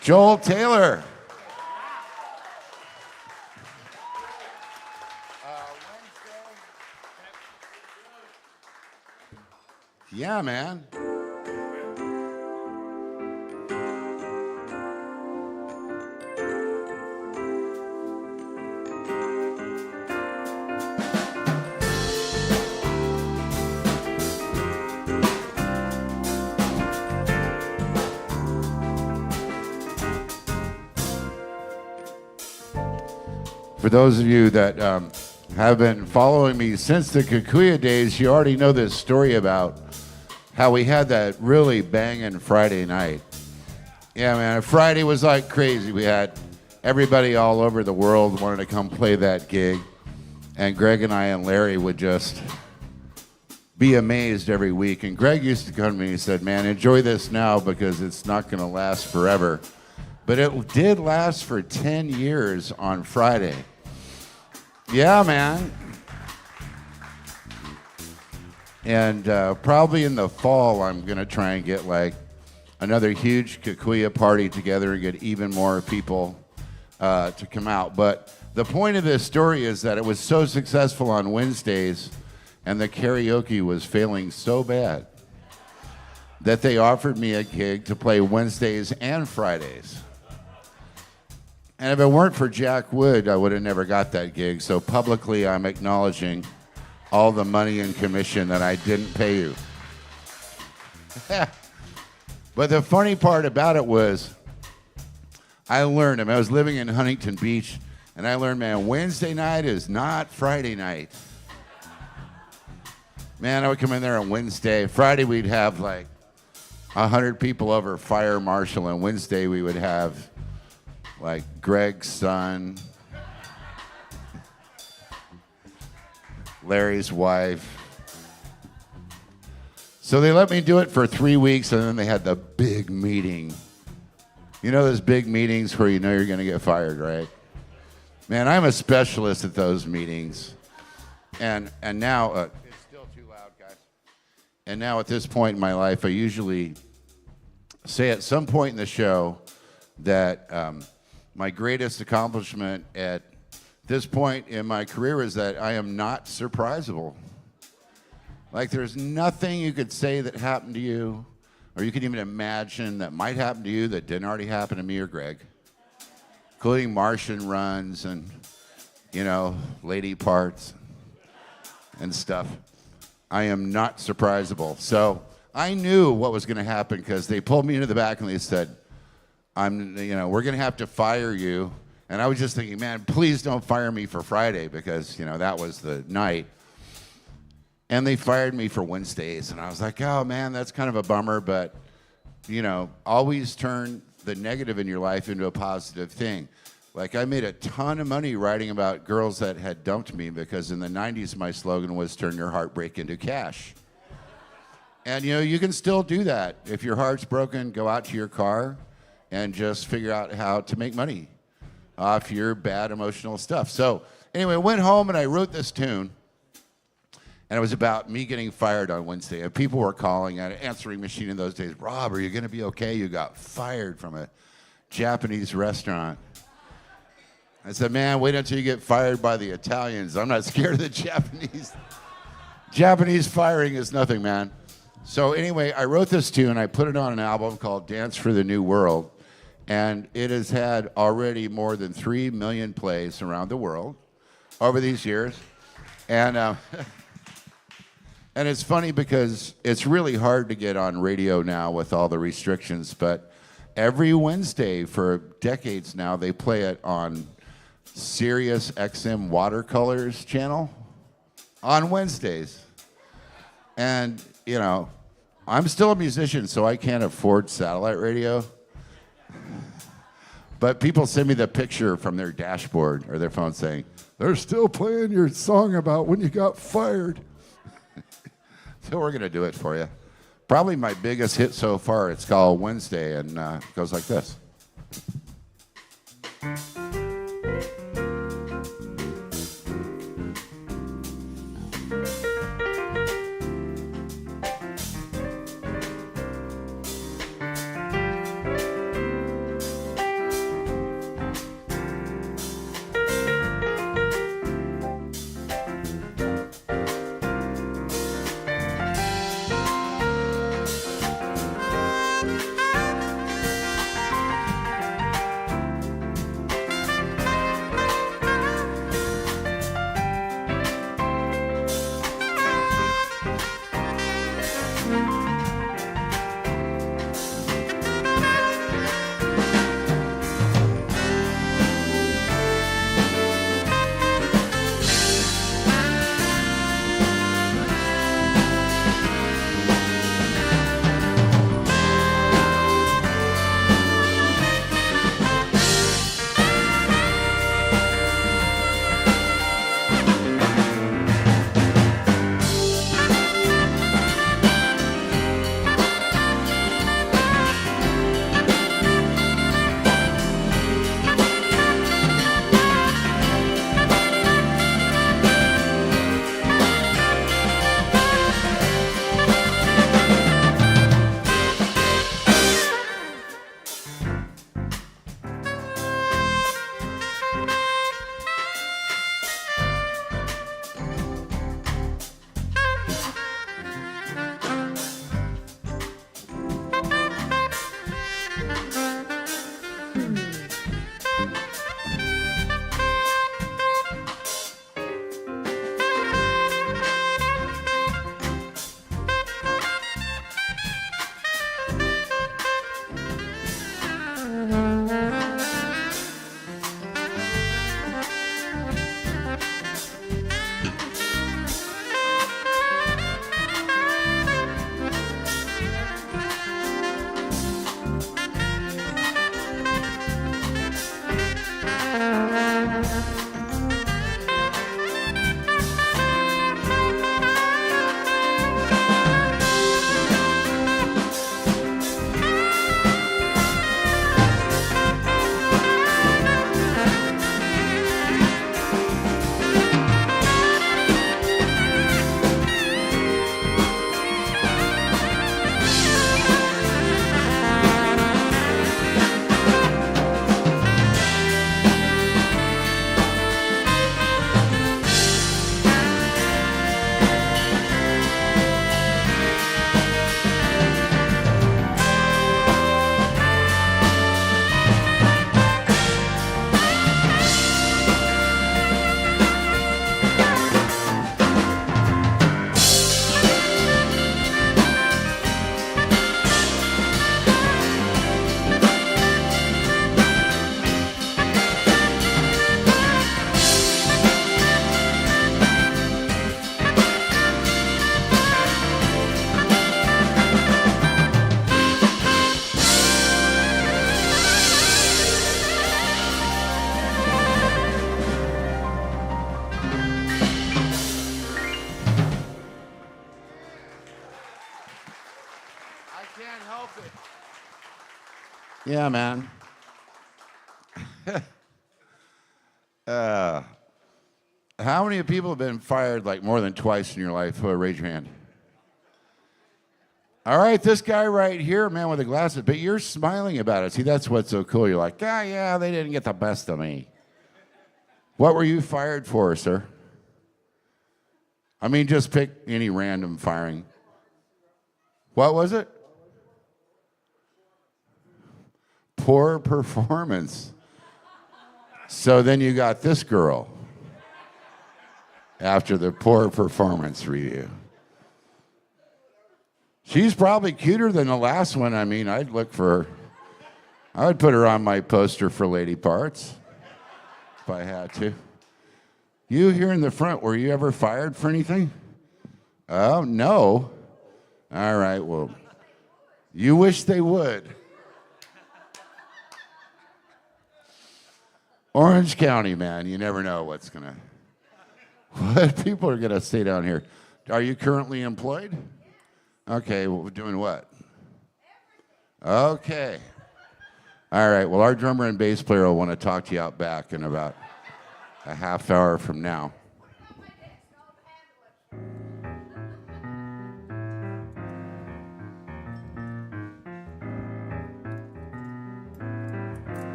Joel Taylor. Yeah, man. For those of you that have been following me since the Kikuya days, you already know this story about how we had that really banging Friday night. Yeah, man, Friday was like crazy. We had everybody all over the world wanted to come play that gig, and Greg and I and Larry would just be amazed every week. And Greg used to come to me and said, man, enjoy this now because it's not going to last forever. But it did last for 10 years on Friday. Yeah, man. And probably in the fall, I'm going to try and get like another huge Kikuya party together and get even more people to come out. But the point of this story is that it was so successful on Wednesdays and the karaoke was failing so bad that they offered me a gig to play Wednesdays and Fridays. And if it weren't for Jack Wood, I would have never got that gig. So publicly, I'm acknowledging all the money and commission that I didn't pay you. But the funny part about it was I learned, I was living in Huntington Beach, and I learned, man, Wednesday night is not Friday night. Man, I would come in there on Wednesday. Friday, we'd have like 100 people over fire marshal, and Wednesday, we would have like Greg's son, Larry's wife. So they let me do it for 3 weeks, and then they had the big meeting. You know those big meetings where you know you're going to get fired, right? Man, I'm a specialist at those meetings. And now, it's still too loud, guys. And now at this point in my life, I usually say at some point in the show that my greatest accomplishment at this point in my career is that I am not surprisable. Like there's nothing you could say that happened to you, or you could even imagine that might happen to you that didn't already happen to me or Greg, including Martian runs and, you know, lady parts and stuff. I am not surprisable. So I knew what was going to happen because they pulled me into the back and they said, we're going to have to fire you. And I was just thinking, man, please don't fire me for Friday because, that was the night. And they fired me for Wednesdays. And I was like, oh, man, that's kind of a bummer. But, always turn the negative in your life into a positive thing. Like I made a ton of money writing about girls that had dumped me because in the 90s, my slogan was turn your heartbreak into cash. And, you can still do that. If your heart's broken, go out to your car and just figure out how to make money off your bad emotional stuff. So anyway, I went home and I wrote this tune. And it was about me getting fired on Wednesday. And people were calling at an answering machine in those days. Rob, are you going to be okay? You got fired from a Japanese restaurant. I said, man, wait until you get fired by the Italians. I'm not scared of the Japanese. Japanese firing is nothing, man. So anyway, I wrote this tune. I put it on an album called Dance for the New World. And it has had already more than 3 million plays around the world over these years. And and it's funny because it's really hard to get on radio now with all the restrictions. But every Wednesday for decades now, they play it on Sirius XM Watercolors channel on Wednesdays. And, I'm still a musician, so I can't afford satellite radio. But people send me the picture from their dashboard or their phone saying, they're still playing your song about when you got fired. So we're going to do it for you. Probably my biggest hit so far. It's called Wednesday, and it goes like this. can't help it. Yeah, man. How many people have been fired like more than twice in your life? Raise your hand. All right, this guy right here, man with the glasses, but you're smiling about it. See, that's what's so cool. You're like, yeah, they didn't get the best of me. What were you fired for, sir? I mean, just pick any random firing. What was it? Poor performance. So then you got this girl after the poor performance review. She's probably cuter than the last one. I mean, I'd look for her. I would put her on my poster for lady parts if I had to. You here in the front, were you ever fired for anything? Oh, no. All right, well, you wish they would. Orange County, man, you never know what people are gonna say down here. Are you currently employed? Okay, well, we're doing what? Okay. All right, well, our drummer and bass player will want to talk to you out back in about a half hour from now.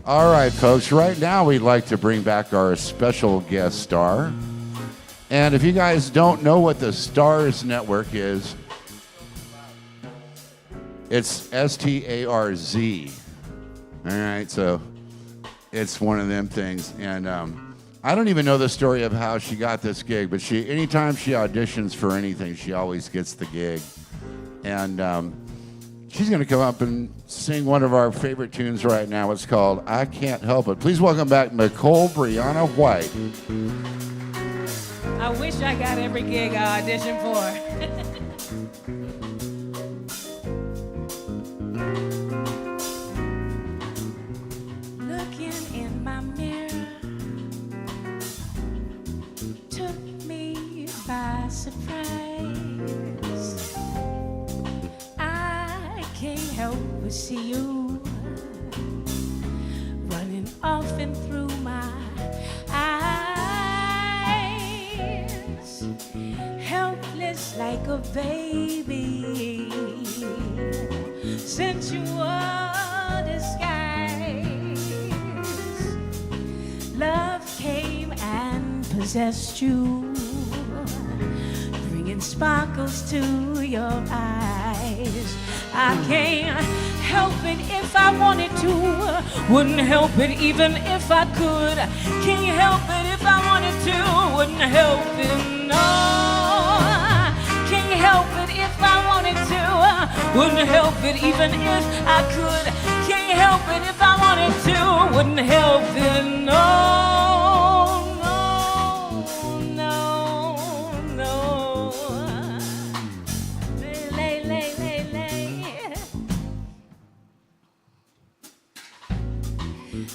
All right, folks, right now we'd like to bring back our special guest star. And if you guys don't know what the STARS network is, it's STARZ. All right, so it's one of them things. And I don't even know the story of how she got this gig, but anytime she auditions for anything, she always gets the gig. And she's going to come up and sing one of our favorite tunes right now. It's called I Can't Help It. Please welcome back Nicole Brianna White. I wish I got every gig I auditioned for. Looking in my mirror took me by surprise. I can't help but see you running off and through my eyes. Helpless like a baby, sensual disguise. Love came and possessed you, bringing sparkles to your eyes. I can't help it if I wanted to, wouldn't help it even if I could. Can't help it if I wanted to, wouldn't help it, no. Can't help it if I wanted to, wouldn't help it even if I could. Can't help it if I wanted to, wouldn't help it, no.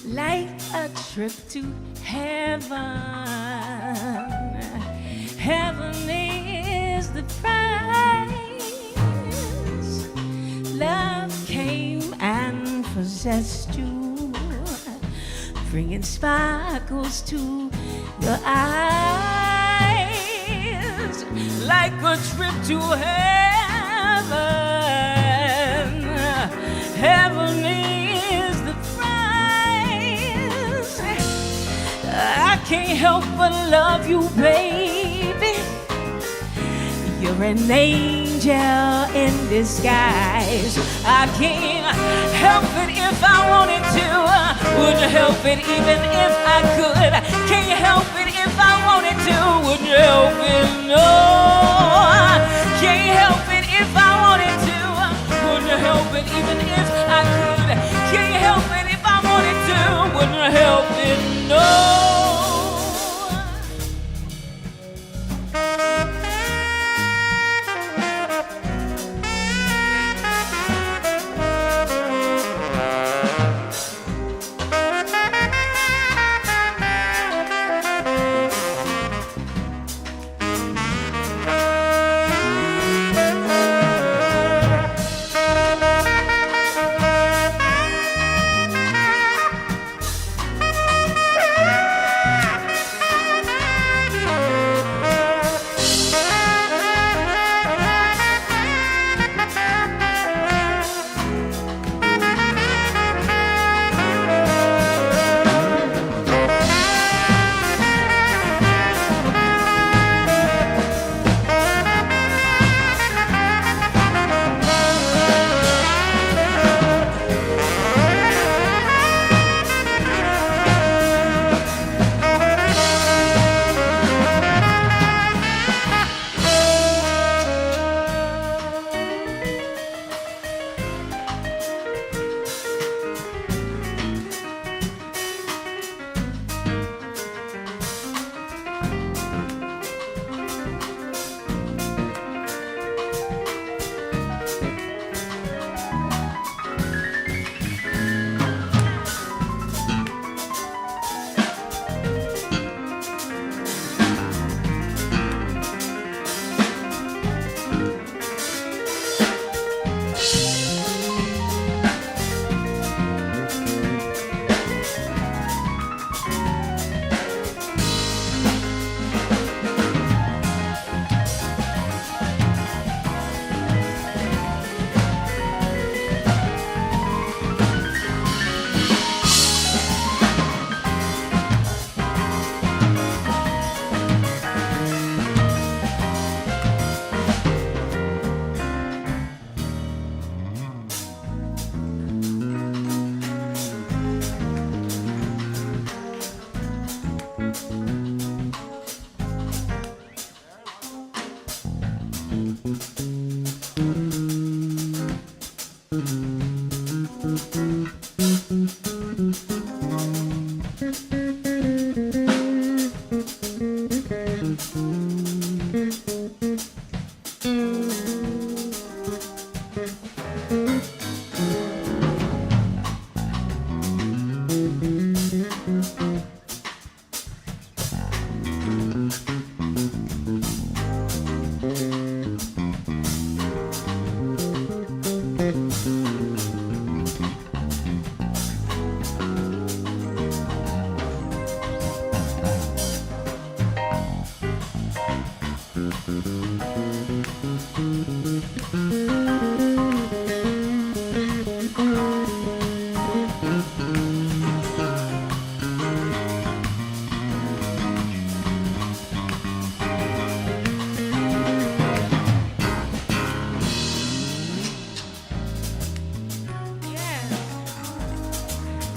Like a trip to heaven. Heaven is the prize. Love came and possessed you, bringing sparkles to your eyes. Like a trip to heaven. Heaven is the prize. I can't help but love you, baby. You're an angel in disguise. I can't help it if I wanted to, wouldn't help it even if I could. Can't help it if I wanted to, wouldn't help it, no. Can't help it if I wanted to, wouldn't help it even if I could. Can't help it if I wanted to, wouldn't help it, no.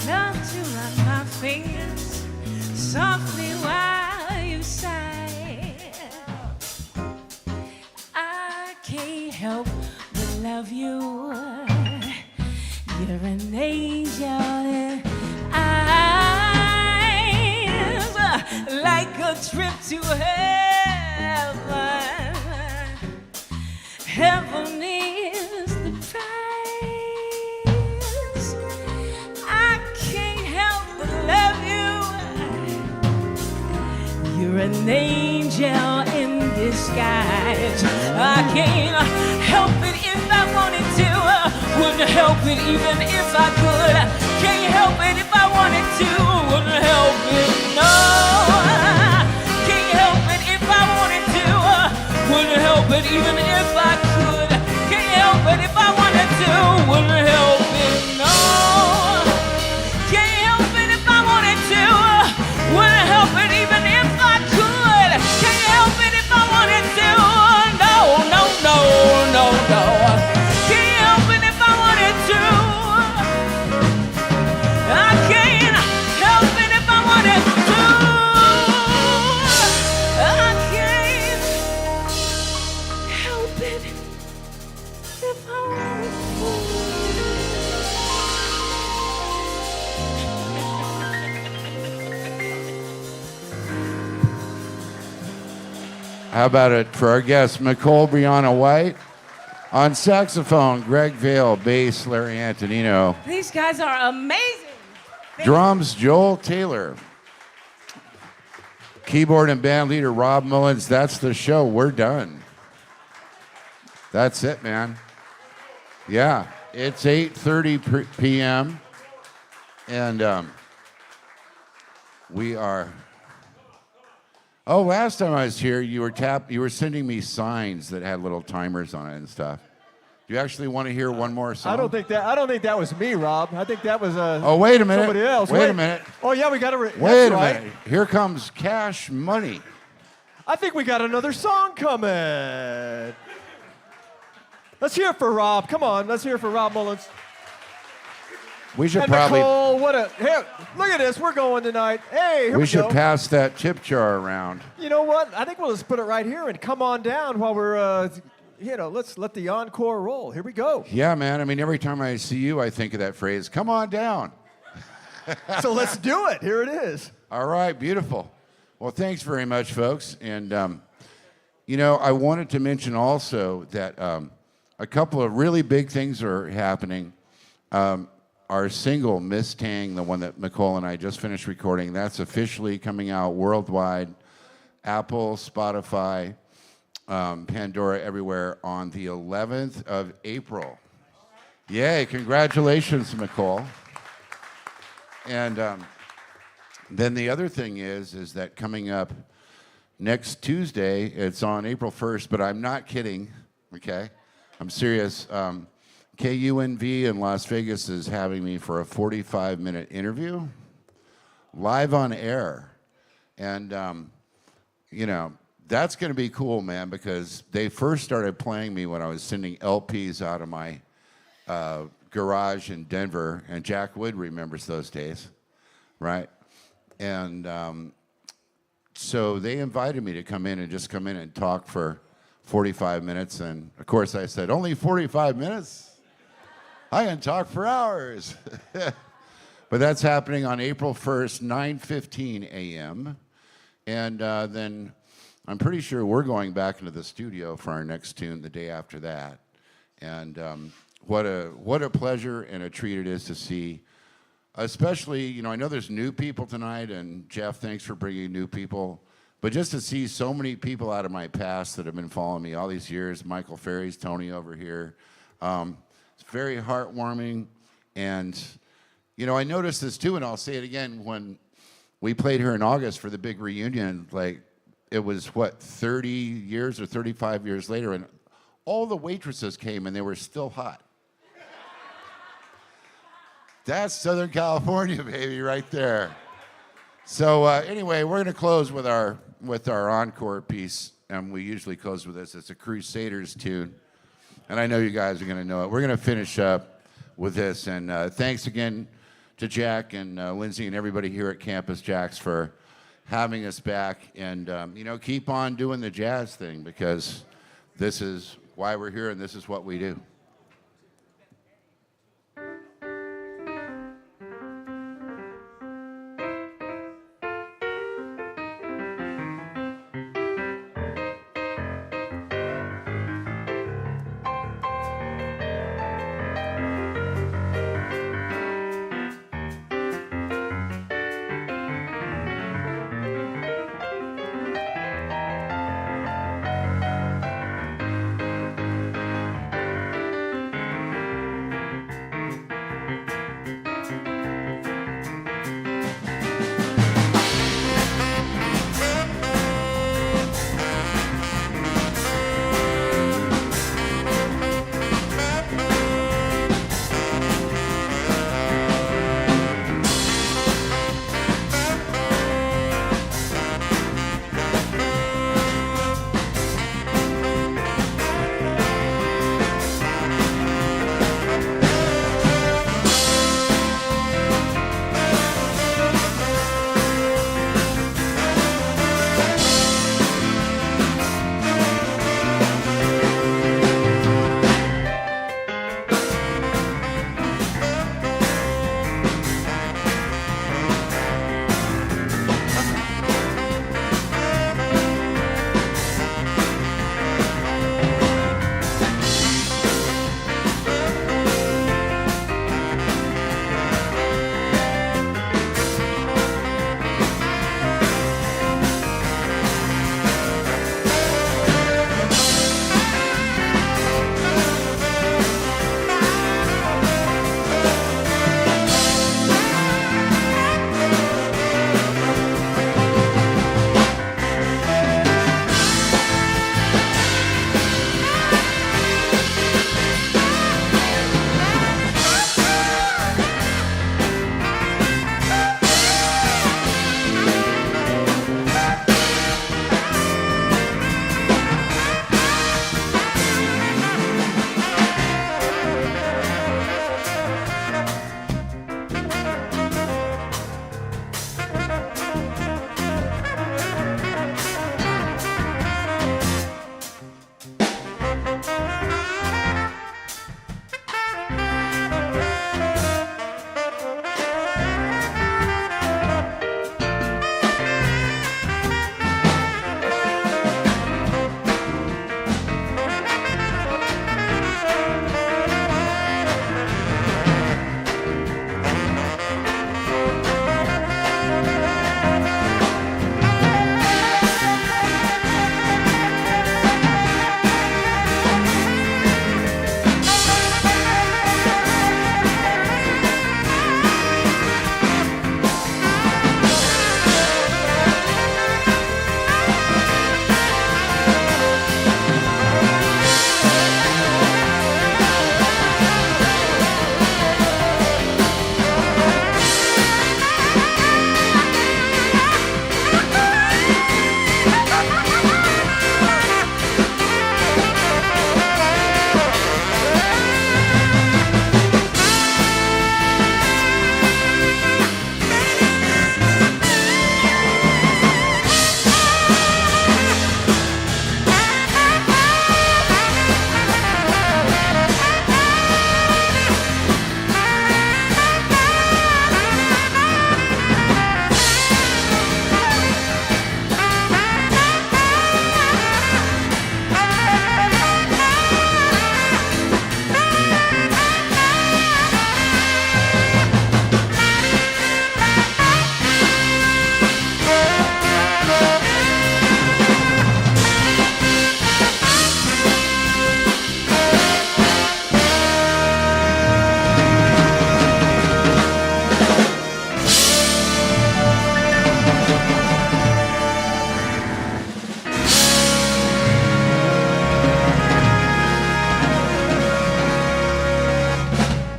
Love to run my fingers softly while you sigh. I can't help but love you. You're an angel in eyes, like a trip to heaven. Heaven is the prize. I can't help but love you. You're an angel in disguise. I can't help it if I wanted to. Wouldn't help it even if I could. Can't help it if I wanted to. Wouldn't help it, no. Can't help it if I wanted to. Wouldn't help it even if I could. Can't help it if I wanted to. Wouldn't help it, no. Can't help it if I wanted to. Wouldn't help it even if I could. Can't help it if I wanted to. No, no, no, no, no. Can't help it if I wanted to. I can't help it if I wanted to. I can't help it if I wanted How about it for our guest, Nicole Brianna White? On saxophone, Greg Vail. Bass, Larry Antonino. These guys are amazing. Drums, Joel Taylor. Keyboard and band leader, Rob Mullins. That's the show. We're done. That's it, man. Yeah, it's 8:30 p.m. And we are... Oh, last time I was here, you were sending me signs that had little timers on it and stuff. Do you actually want to hear one more song? I don't think that was me, Rob. I think that was Oh, wait a minute. somebody else. Wait a minute. Oh yeah, we got to. Wait a minute. Here comes Cash Money. I think we got another song coming. Let's hear it for Rob. Come on, let's hear it for Rob Mullins. We should And probably Nicole, here, look at this. We're going tonight. Hey, here we should go. pass that tip jar around. You know what? I think we'll just put it right here and come on down while we're, let's let the encore roll. Here we go. Yeah, man. I mean, every time I see you, I think of that phrase, come on down. So let's do it. Here it is. All right, beautiful. Well, thanks very much, folks. And, I wanted to mention also that a couple of really big things are happening. Our single, Miss Tang, the one that Nicole and I just finished recording, that's officially coming out worldwide. Apple, Spotify, Pandora, everywhere on the 11th of April. Yay, congratulations, Nicole. And then the other thing is that coming up next Tuesday, it's on April 1st, but I'm not kidding, okay? I'm serious. KUNV in Las Vegas is having me for a 45-minute interview, live on air. And, that's going to be cool, man, because they first started playing me when I was sending LPs out of my garage in Denver, and Jack Wood remembers those days, right? And so they invited me to come in and talk for 45 minutes. And of course I said, only 45 minutes? I can talk for hours. But that's happening on April 1st, 9:15 a.m. And then I'm pretty sure we're going back into the studio for our next tune the day after that. And what a pleasure and a treat it is to see, especially, you know, I know there's new people tonight, and Jeff, thanks for bringing new people. But just to see so many people out of my past that have been following me all these years, Michael Ferries, Tony over here, it's very heartwarming. And, you know, I noticed this too, and I'll say it again, when we played here in August for the big reunion, like, it was, what, 30 years or 35 years later, and all the waitresses came, and they were still hot. That's Southern California, baby, right there. So anyway, we're going to close with our encore piece, and we usually close with this. It's a Crusaders tune, and I know you guys are going to know it. We're going to finish up with this, and thanks again to Jack and Lindsay and everybody here at Campus JAX for having us back, and you know, keep on doing the jazz thing, because this is why we're here and this is what we do.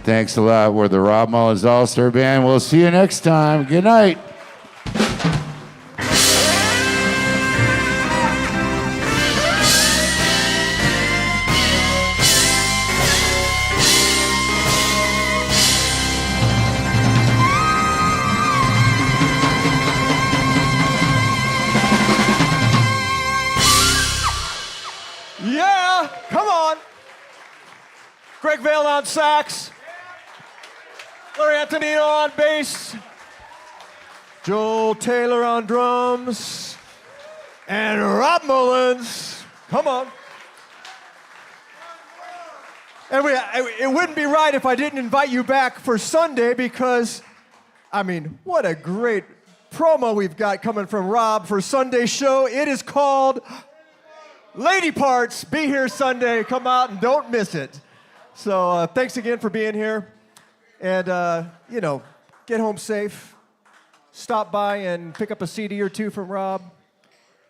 Thanks a lot. We're the Rob Mullins All-Star Band. We'll see you next time. Good night. Yeah, come on. Greg Vail on sax. Larry Antonino on bass. Joel Taylor on drums. And Rob Mullins. Come on. And it wouldn't be right if I didn't invite you back for Sunday because, I mean, what a great promo we've got coming from Rob for Sunday's show. It is called Lady Parts. Be here Sunday. Come out and don't miss it. So thanks again for being here. And, you know, get home safe. Stop by and pick up a CD or two from Rob.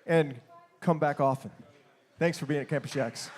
And come back often. Thanks for being at Campus JAX.